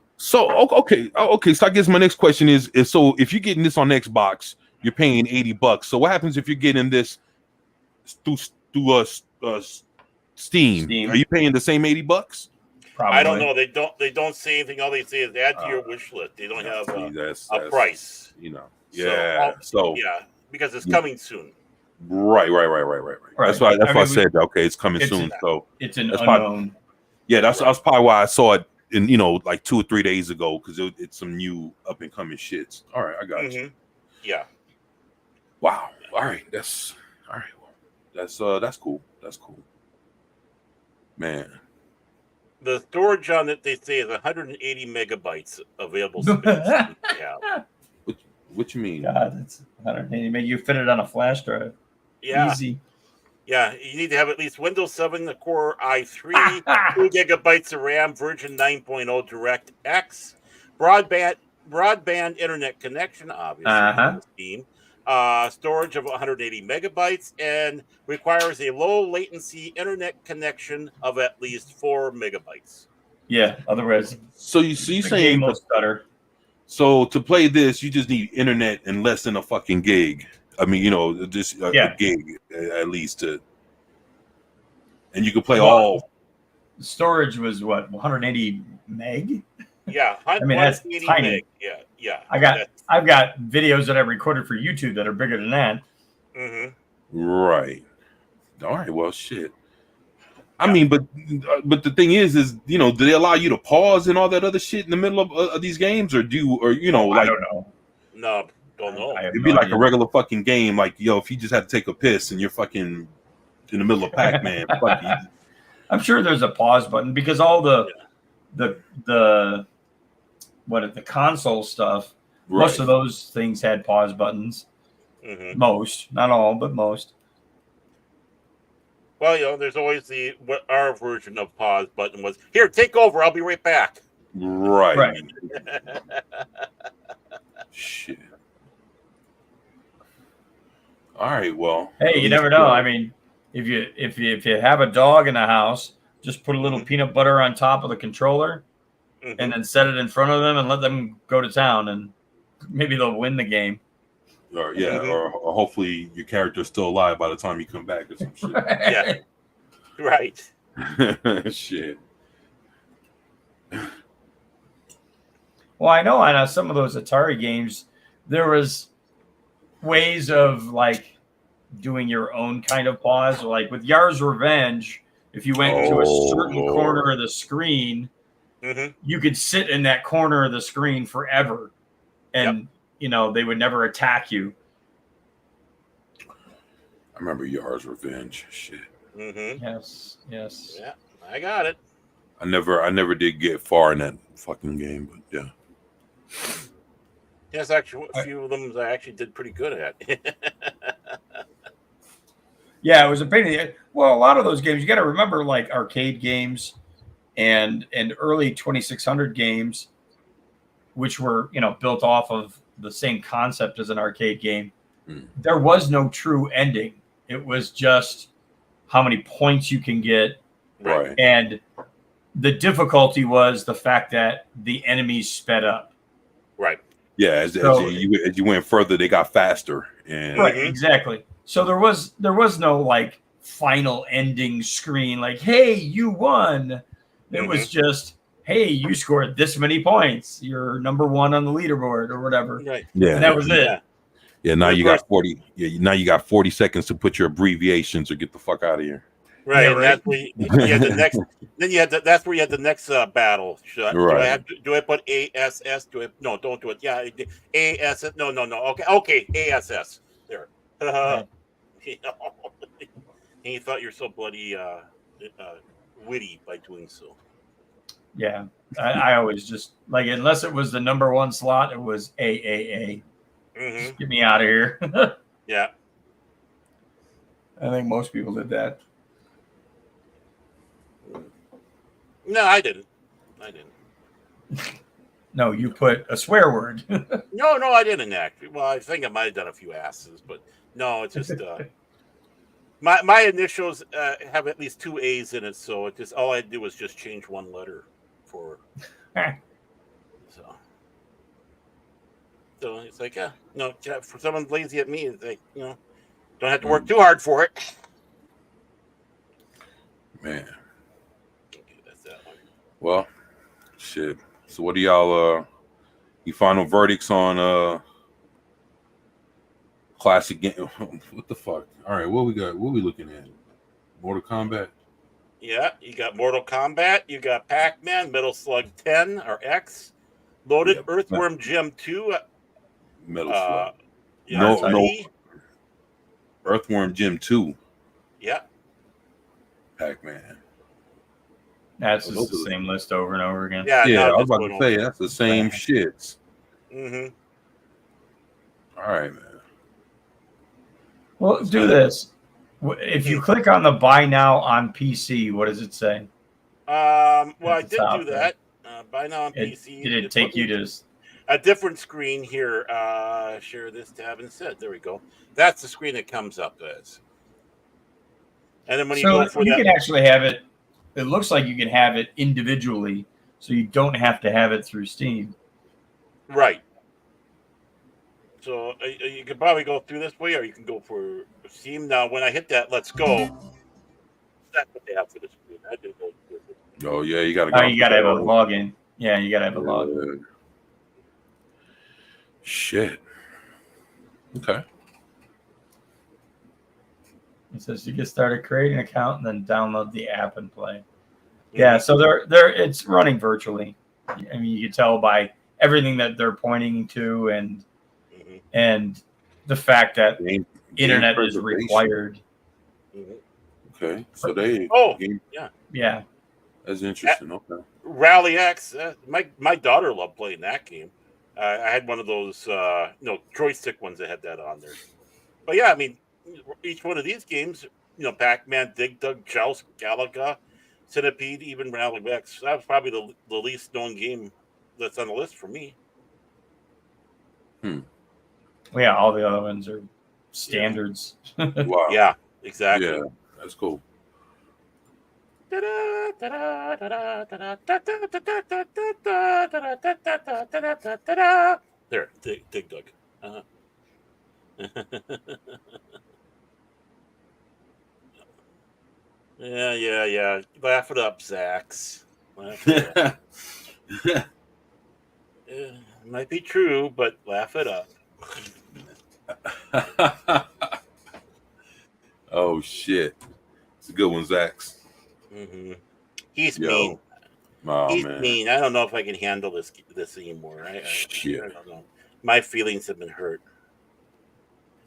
okay. So I guess my next question is so if you're getting this on Xbox, you're paying $80. So what happens if you're getting this through Steam? Are you paying the same $80? Probably. I don't know. They don't say anything. All they say is add to your wish list. They don't have a price. Because it's coming soon. Right. That's why I said it's coming soon. So it's an unknown. That's probably why I saw it in like 2 or 3 days ago, because it's some new up and coming shits. All right, I got you. Yeah. Wow. All right. That's all right. Well, that's cool. That's cool. Man. The storage on it, they say, is 180 megabytes available space. What you mean? God, that's 180. Maybe you fit it on a flash drive. Yeah. Easy. Yeah, you need to have at least Windows 7, the Core i3, 2 gigabytes of RAM, version 9.0 DirectX, broadband internet connection, obviously, Steam, storage of 180 megabytes, and requires a low latency internet connection of at least 4 megabytes. Yeah. Otherwise, So you the saying game will stutter. so to play this, you just need internet and less than a fucking gig. I mean, just a gig at least to, and you can play all. Storage was what 180 meg. Yeah, I mean that's tiny. meg. Yeah. I've got videos that I recorded for YouTube that are bigger than that. Mm-hmm. Right. All right. Well, shit. I mean, but the thing is, do they allow you to pause and all that other shit in the middle of these games, or I don't know. No, don't know. It'd be like a regular fucking game, like if you just had to take a piss and you're fucking in the middle of Pac-Man. Fuck you. I'm sure there's a pause button because all the console stuff, most of those things had pause buttons. Mm-hmm. Most, not all, but most. Well, there's always what our version of pause button was. Here, take over. I'll be right back. Right. Shit. All right. Well. Hey, you never know. I mean, if you have a dog in the house, just put a little peanut butter on top of the controller, and then set it in front of them and let them go to town, and maybe they'll win the game. Or or hopefully your character's still alive by the time you come back or some shit. Yeah. Right. Shit. Well, I know on some of those Atari games, there was ways of like doing your own kind of pause. Like with Yar's Revenge, if you went to a certain corner of the screen, you could sit in that corner of the screen forever, and they would never attack you. I remember Yar's Revenge. Shit. Mm-hmm. Yes. Yeah, I got it. I never did get far in that fucking game, but yeah. There's actually a few of them that I actually did pretty good at. Yeah, it was a pain in the. Well, a lot of those games, you got to remember, like arcade games and early 2600 games, which were built off of the same concept as an arcade game. There was no true ending. It was just how many points you can get, right? And the difficulty was the fact that the enemies sped up. Right. Yeah, as you went further, they got faster. And right, exactly. So there was no like final ending screen like, hey, you won. It was just, hey, you scored this many points. You're number one on the leaderboard or whatever. Right. Yeah. And that was it. Yeah, now you got 40. Yeah, now you got 40 seconds to put your abbreviations or get the fuck out of here. Right, yeah, and right. that's where you had the next. Then you had that's where you had the next battle. Do I put ASS? No, don't do it. Yeah, ASS. No. Okay, ASS. There. And you thought you're so bloody witty by doing so. Yeah, I always just like, unless it was the number one slot, it was AAA. Just get me out of here. Yeah. I think most people did that. No, I didn't. No, you put a swear word. No, I didn't actually. Well, I think I might have done a few asses, but no, it's just my initials have at least 2 A's in it, so it just all I do was just change one letter for. So it's like, for someone lazy at me, it's like, don't have to work too hard for it. Man. Okay, that's that one. Well, shit. So what do y'all you final verdicts on classic game? What the fuck? All right, what we got? What we looking at? Mortal Kombat? Yeah, you got Mortal Kombat, you got Pac-Man, Metal Slug 10 or X, Loaded Earthworm Jim 2. Metal Slug. No. Earthworm Jim 2. Yeah. Pac-Man. That's just the same list over and over again. Yeah, I was about to say that's the same shits. All right, man. Well, do this. If you click on the buy now on PC, what does it say? Well, I At the did do top there. that. Buy now on PC. Did it It's take you looking to? a different screen here? Share this tab instead. There we go. That's the screen it comes up as. And then when you So go for you that, can actually have it. It looks like you can have it individually, so you don't have to have it through Steam. right. So you could probably go through this way, or you can go for Steam. Now, when I hit that, let's go. That's what they have for the screen. I didn't go through it. Oh yeah, you gotta Oh, go. you gotta have a login. Yeah, you gotta have a login. Shit. Okay. It says you get started, create an account, and then download the app and play. Yeah, so they're it's running virtually. I mean, you can tell by everything that they're pointing to, and the fact that internet is required. Okay, so they. Yeah. That's interesting. Okay. Rally X. My daughter loved playing that game. I had one of those joystick ones that had that on there. But yeah, I mean, each one of these games, Pac-Man, Dig Dug, Joust, Galaga, Centipede, even Rally X. That was probably the least known game that's on the list for me. Well, yeah, all the other ones are standards. Wow. Yeah, exactly. Yeah, that's cool. There, Dig Dug. Yeah. Laugh it up, Zax. Laugh it up. It might be true, but laugh it up. Oh shit, it's a good one, Zax. He's mean. Oh, He's man. mean. I don't know if I can handle this anymore. I don't know. My feelings have been hurt.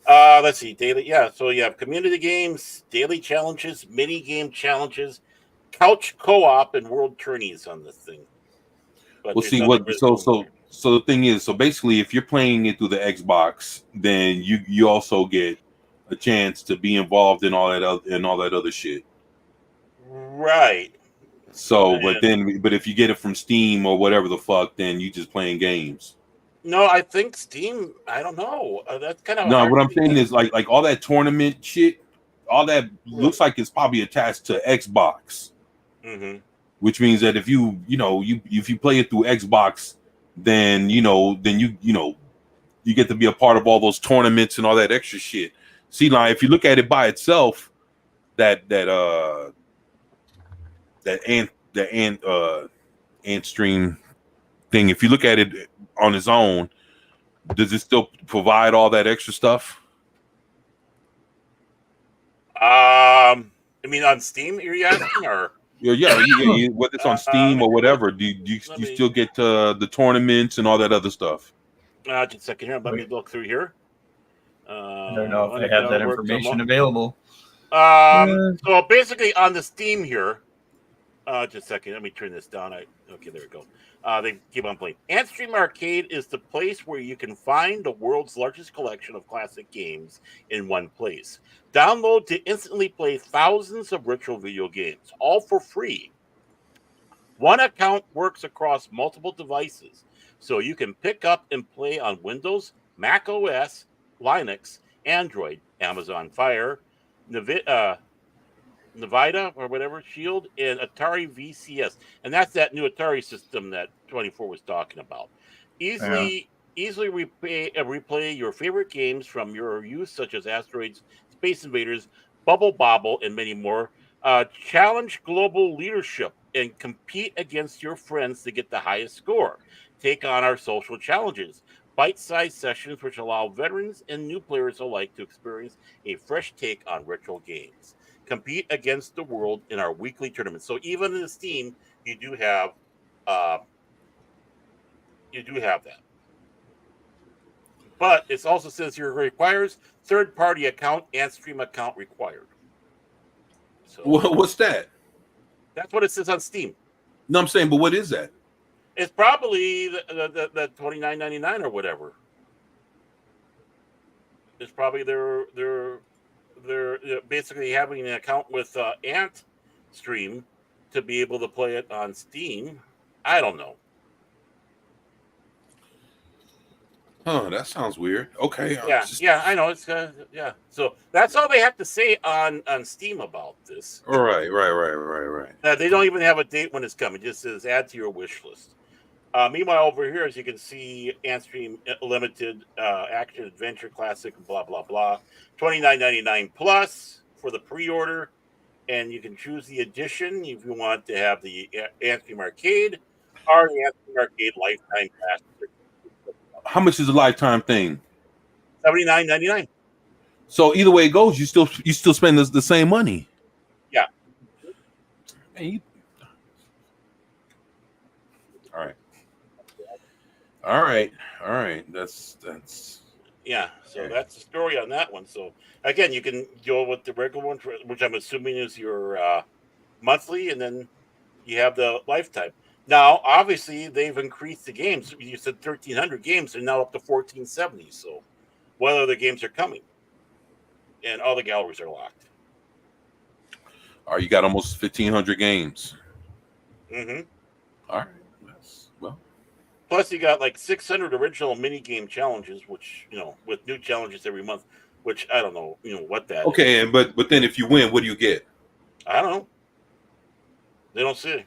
Let's see. Daily. Yeah. So you have community games, daily challenges, mini game challenges, couch co-op, and world tourneys on this thing. But Well, see what. So the thing is, so basically, if you're playing it through the Xbox, then you also get a chance to be involved in all that other shit. Right. So, but if you get it from Steam or whatever the fuck, then you just playing games. No, I think Steam. I don't know. That's kind of no. What I'm saying is like all that tournament shit, all that looks like it's probably attached to Xbox. Which means that if you play it through Xbox, then you get to be a part of all those tournaments and all that extra shit. See, now if you look at it by itself, that ant stream thing, if you look at it on its own, does it still provide all that extra stuff? I mean, on Steam, you're asking, or yeah, whether it's on Steam or whatever, do you still get the tournaments and all that other stuff? Just a second here. Let me look through here. I don't know if they have that information available. So basically, on the Steam here, just a second. Let me turn this down. Okay, there we go. They keep on playing. Antstream Arcade is the place where you can find the world's largest collection of classic games in one place. Download to instantly play thousands of retro video games, all for free. One account works across multiple devices, so you can pick up and play on Windows, Mac OS, Linux, Android, Amazon Fire, Nvidia or whatever, Shield, and Atari VCS. And that's that new Atari system that 24 was talking about. Easily replay your favorite games from your youth, such as Asteroids, Space Invaders, Bubble Bobble, and many more. Challenge global leadership and compete against your friends to get the highest score. Take on our social challenges. Bite-sized sessions which allow veterans and new players alike to experience a fresh take on retro games. Compete against the world in our weekly tournaments. So even in the Steam, you do have that. But it also says here requires third-party account and Stream account required. So what's that? That's what it says on Steam. No, I'm saying, but what is that? It's probably the $29.99 or whatever. is probably they're basically having an account with Ant Stream to be able to play it on Steam. I don't know. Huh, that sounds weird. Okay. Yeah, I know. It's yeah. So that's all they have to say on Steam about this. All right. They don't even have a date when it's coming. It just says add to your wish list. Meanwhile, over here, as you can see, Antstream Limited Action Adventure Classic, blah blah blah, $29.99 plus for the pre-order, and you can choose the edition if you want to have the Antstream Arcade or the Antstream Arcade Lifetime Pass. How much is the lifetime thing? $79.99. So either way it goes, you still spend the same money. Yeah. Hey, All right. That's Yeah, so that's the story on that one. So again, you can go with the regular one, which I'm assuming is your monthly, and then you have the lifetime. Now, obviously, they've increased the games. You said 1,300 games; they're now up to 1,470. So, what other games are coming? And all the galleries are locked. all right. You got almost 1,500 games. Mm-hmm. All right. Well. Plus, you got like 600 original mini game challenges, which with new challenges every month. Which I don't know, what that is. Okay, but then if you win, what do you get? I don't know. They don't say.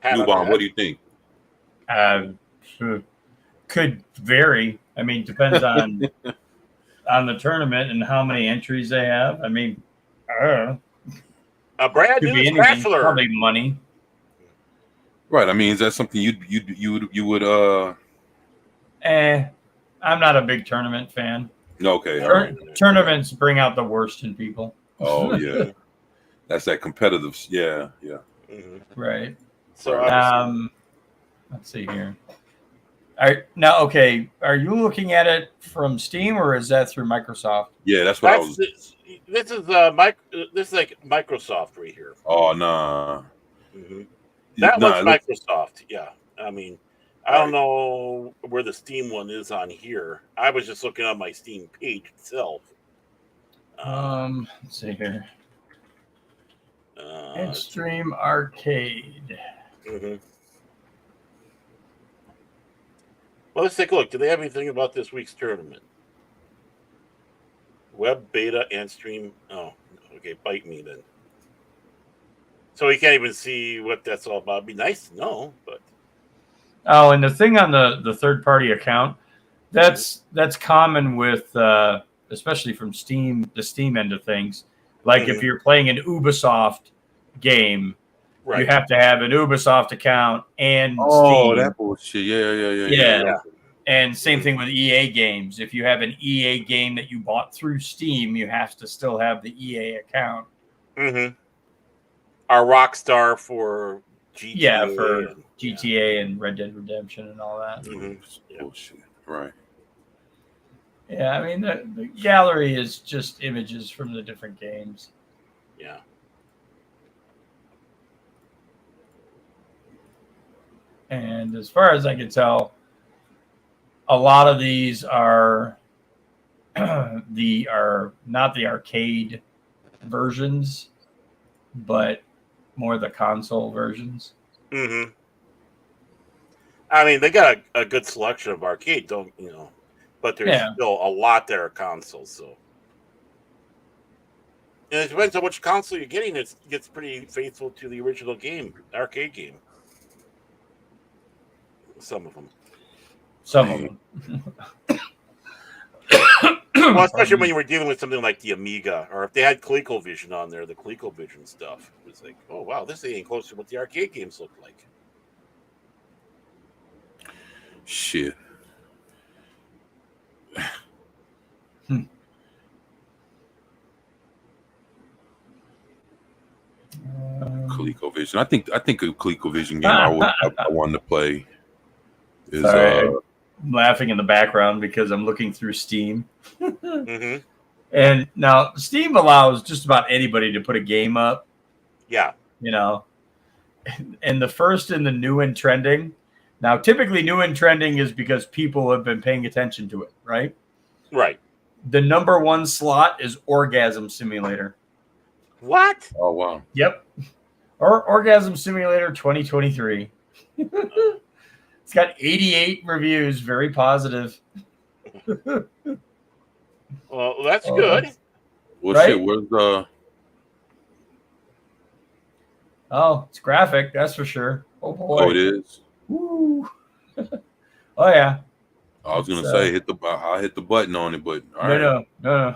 Newbomb, what do you think? Could vary. I mean, depends on the tournament and how many entries they have. I mean, a brand could new be anything. Bachelor. Probably money. Right. I mean, is that something you would I'm not a big tournament fan. Okay. All right. Tournaments bring out the worst in people. Oh yeah. That's that competitive. Yeah. Mm-hmm. Right. So let's see here. Okay, are you looking at it from Steam or is that through Microsoft? Yeah, that's what I was. This is like Microsoft right here. Oh nah. Mm-hmm. That one's Microsoft. Yeah, I mean, I don't know where the Steam one is on here. I was just looking on my Steam page itself. Let's see here. Extreme Arcade. Mm-hmm. Well, let's take a look. Do they have anything about this week's tournament? Web beta and stream. Oh, okay. Bite me then. So we can't even see what that's all about. It'd be nice to know, but. Oh, and the thing on the third-party account, that's common with, especially from Steam, the Steam end of things. Like if you're playing an Ubisoft game, you have to have an Ubisoft account and Steam. Oh, that bullshit. Yeah. And same thing with EA games. If you have an EA game that you bought through Steam, you have to still have the EA account. Mm-hmm. Our Rockstar for GTA. Yeah, for GTA and Red Dead Redemption and all that. Mm-hmm. Bullshit. Right. Yeah, I mean, the gallery is just images from the different games. Yeah. And as far as I can tell, a lot of these are not the arcade versions, but more the console versions. Mm-hmm. I mean, they got a good selection of arcade, but there's still a lot there of consoles. So, and it depends on which console you're getting. It gets pretty faithful to the original game, arcade game. Some of them. Well, especially when you were dealing with something like the Amiga, or if they had ColecoVision on there, the ColecoVision stuff. It was like, oh wow, this ain't close to what the arcade games look like. Shit. ColecoVision. I think a ColecoVision game I wanted to play is I'm laughing in the background because I'm looking through Steam. Mm-hmm. And now Steam allows just about anybody to put a game up. Yeah. And the first in the new and trending. Now, typically new and trending is because people have been paying attention to it, right? Right. The number one slot is Orgasm Simulator. What? Oh wow. Yep. Or Orgasm Simulator 2023. It's got 88 reviews, very positive. Well, that's good. Well, Right? shit. Where's the? Oh, it's graphic, that's for sure. Oh boy. Oh, it is. Woo. Oh yeah. I was gonna say I'll hit the button on it, but all right. No. No.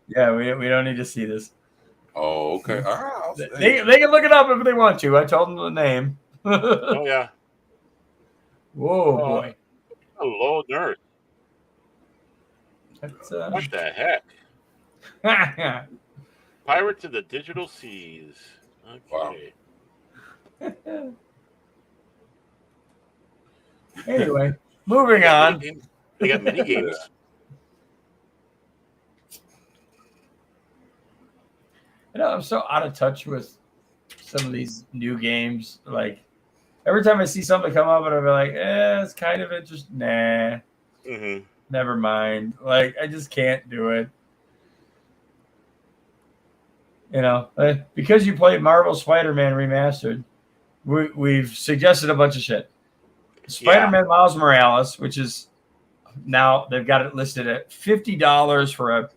Yeah, we don't need to see this. Oh, okay. All right. I'll They can look it up if they want to. I told them the name. Oh yeah. Whoa, boy. Hello, nurse. That's, What the heck? Pirates of the Digital Seas. Okay. Wow. Anyway, moving on. They got mini games. I'm so out of touch with some of these new games. Like every time I see something come up, and I'll be like, it's kind of interesting. Nah, Mm-hmm. never mind. Like I just can't do it. Because you played Marvel Spider-Man Remastered, we've suggested a bunch of shit. Spider-Man Miles Morales, which is now they've got it listed at $50 for a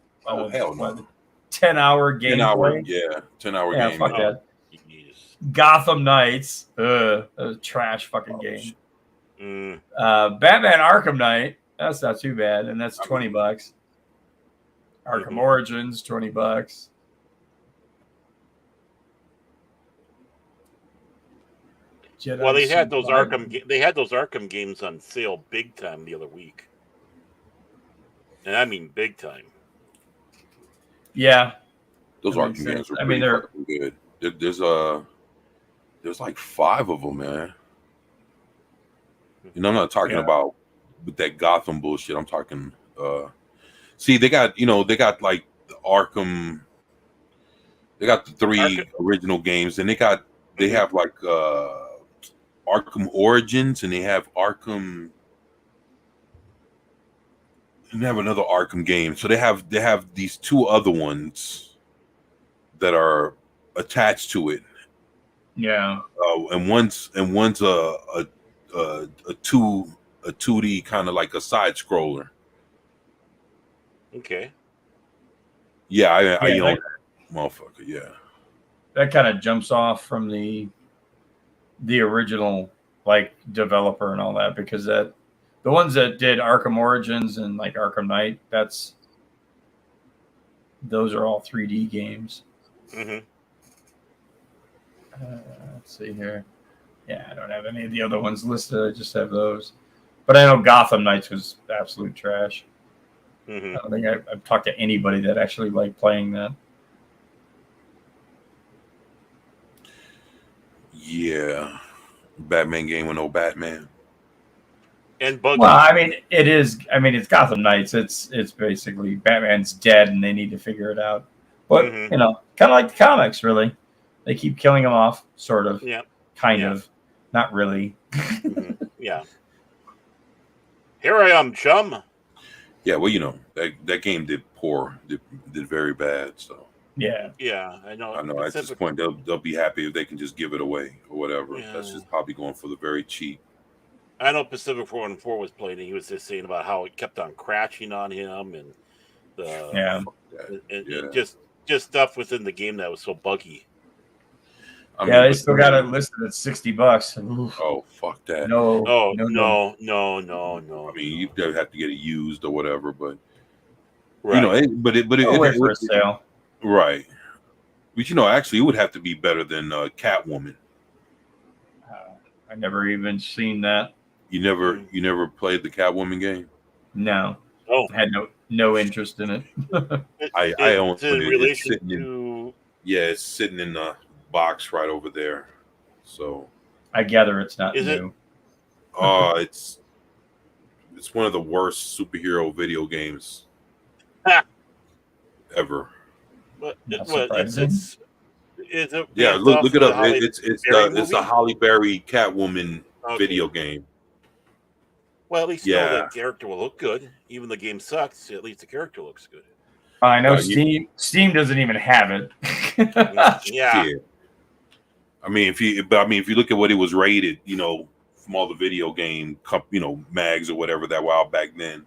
hell no. 10-hour game. 10-hour, yeah, 10-hour game. Fuck that. Gotham Knights, a trash fucking game. Batman Arkham Knight, that's not too bad, and that's $20. Arkham Origins, $20. Well, they had those Arkham games on sale big time the other week, and I mean big time. Yeah, those Arkham games are pretty fucking good. There's like 5 of them, man. I'm not talking about with that Gotham bullshit. I'm talking. See, they got like the Arkham. They got the 3 original games, and they have like Arkham Origins, and they have Arkham. And they have another Arkham game. So they have these 2 other ones that are attached to it. Yeah. And one's a 2D kind of like a side scroller. Okay. Yeah, I own motherfucker. Yeah. That kind of jumps off from the original like developer and all that, because the ones that did Arkham Origins and like Arkham Knight, those are all 3D games. Mm-hmm. Let's see here. Yeah, I don't have any of the other ones listed. I just have those. But I know Gotham Knights was absolute trash. Mm-hmm. I don't think I've talked to anybody that actually liked playing that. Yeah. Batman game with no Batman. And Buggy. Well, I mean, it is. I mean, it's Gotham Knights. It's basically Batman's dead, and they need to figure it out. But kind of like the comics, really. They keep killing him off, sort of. Yeah. Kind of. Not really. Yeah. Here I am, chum. Yeah, well, that game did did very bad. So yeah, I know. At this point, they'll be happy if they can just give it away or whatever. Yeah. That's just probably going for the very cheap. I know Pacific 414 was playing, and he was just saying about how it kept on crashing on him, and just stuff within the game that was so buggy. They still got it listed at $60. Oof. Oh, fuck that! No. I mean, you have to get it used or whatever, but right. but it for a sale, right? But actually, it would have to be better than Catwoman. I never even seen that. You never played the Catwoman game? No. Oh, I had no interest in it. I own it. It's sitting in the box right over there. So I gather it's not new. It's one of the worst superhero video games ever. Look it up. It's a Halle Berry Catwoman video game. Well, at least you know Yeah. the character will look good. Even the game sucks, at least the character looks good. I know Steam doesn't even have it. Yeah. Shit. I mean, if you look at what it was rated, you know, from all the video game, you know, mags or whatever that while back then,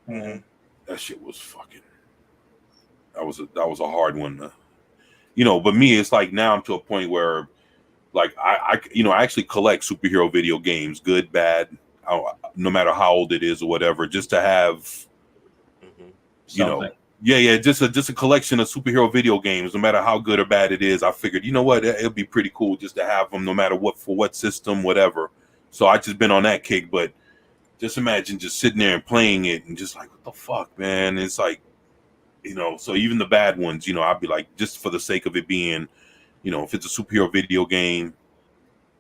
Mm-hmm. that shit was fucking. That was a hard one, you know. But me, it's like now I'm to a point where, like, I actually collect superhero video games, good, bad, no matter how old it is or whatever, just to have, Mm-hmm. you know. Yeah, just a collection of superhero video games, no matter how good or bad it is. I figured, you know what, it'd be pretty cool just to have them, no matter what, for what system, whatever. So I just been on that kick. But just imagine just sitting there and playing it and just like, what the fuck, man? It's like, you know. So even the bad ones, you know, I'd be like, just for the sake of it being, you know, if it's a superhero video game,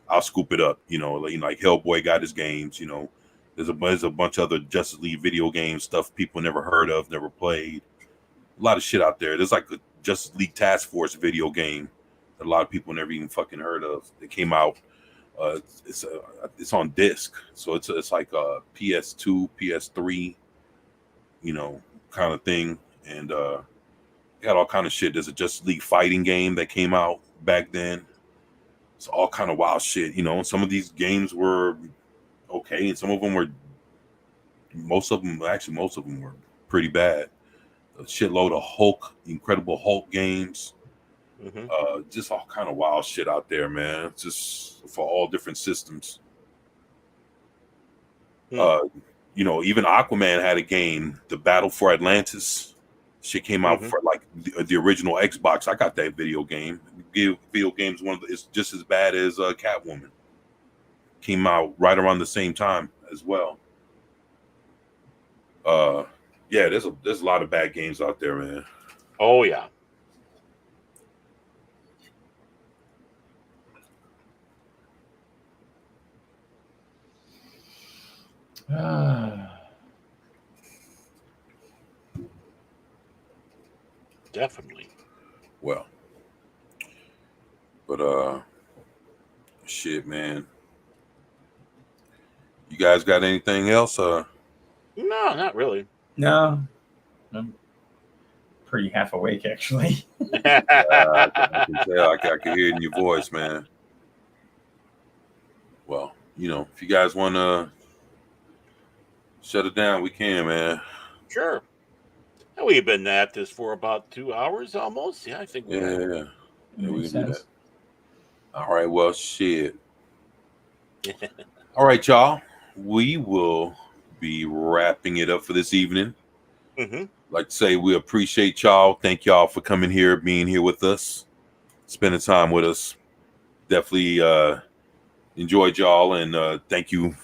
I'll scoop it up. You know, like Hellboy got his games. You know, there's a bunch of other Justice League video game stuff people never heard of, never played. A lot of shit out there. There's like a Justice League Task Force video game that a lot of people never even fucking heard of. It came out. It's on disc, so it's like a PS2, PS3, you know, kind of thing, and got all kind of shit. There's a Justice League fighting game that came out back then. It's all kind of wild shit, you know. And some of these games were okay, and some of them were. Most of them were pretty bad. A shitload of Incredible Hulk games, just all kind of wild shit out there, man. Just for all different systems. You know, even Aquaman had a game, The Battle for Atlantis. Shit came out for like the original Xbox. I got that video game. Video games it's just as bad as Catwoman. Came out right around the same time as well. Yeah, there's a lot of bad games out there, man. Oh yeah. Definitely. Well, but shit, man. You guys got anything else? No, not really. No, I'm pretty half awake actually. I can tell. I can hear it in your voice, man. Well, you know, if you guys want to shut it down, we can, man. Sure. We've been at this for about 2 hours almost. Yeah, I think we have. Yeah, we can do that. All right, well, shit. All right, y'all. We will be wrapping it up for this evening. Like to say, we appreciate y'all. Thank y'all for coming here, being here with us, spending time with us. Definitely enjoyed y'all, and thank you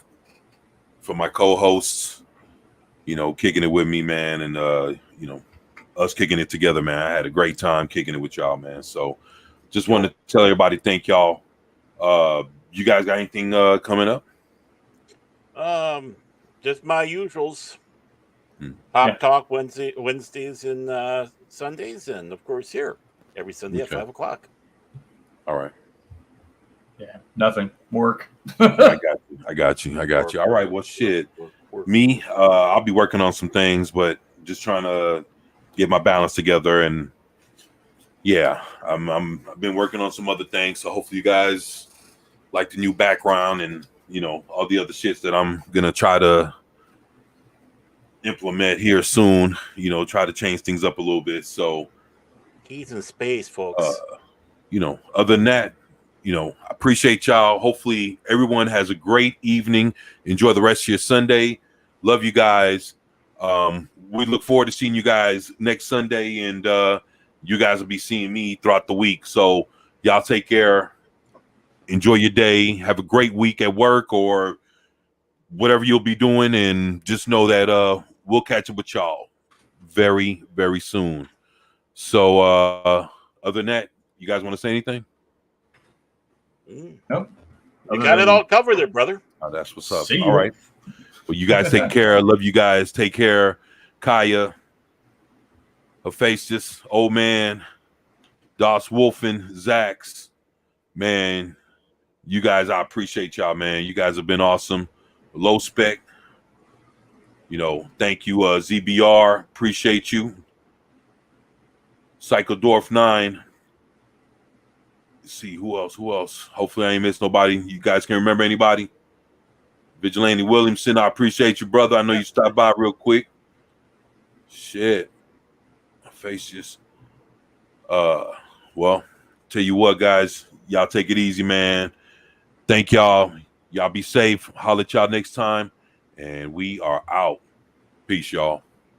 for my co-hosts, you know, kicking it with me, man, and you know, us kicking it together, man. I had a great time kicking it with y'all, man. So just wanted to tell everybody thank y'all. You guys got anything coming up? Just my usuals. Pop Talk Wednesdays and Sundays, and of course here every Sunday at 5 o'clock. All right. Yeah, nothing. Work. I got you. All right. Well, shit. Me, I'll be working on some things, but just trying to get my balance together. And yeah, I've been working on some other things. So hopefully you guys like the new background and, you know, all the other shits that I'm gonna try to implement here soon. You know, try to change things up a little bit. So he's in space, folks. You know, other than that, you know, I appreciate y'all. Hopefully everyone has a great evening. Enjoy the rest of your Sunday. Love you guys. We look forward to seeing you guys next Sunday, and you guys will be seeing me throughout the week. So y'all take care. Enjoy your day. Have a great week at work or whatever you'll be doing, and just know that we'll catch up with y'all very, very soon. So other than that, you guys want to say anything? Nope. You got it all covered there, brother. Oh, that's what's up. See All you. right. Well, you guys take care. I love you guys. Take care. Kaya, Hephaestus, Old Man, Das Wolfen, Zax. Man, you guys, I appreciate y'all, man. You guys have been awesome. Low Spec, Thank you, ZBR. Appreciate you. Psychodorf 9. Let's see who else. Hopefully I ain't missed nobody. You guys can remember anybody? Vigilante Williamson, I appreciate you, brother. I know you stopped by real quick. Shit. My face just well, tell you what, guys, y'all take it easy, man. Thank y'all. Y'all be safe. Holler at y'all next time. And we are out. Peace, y'all.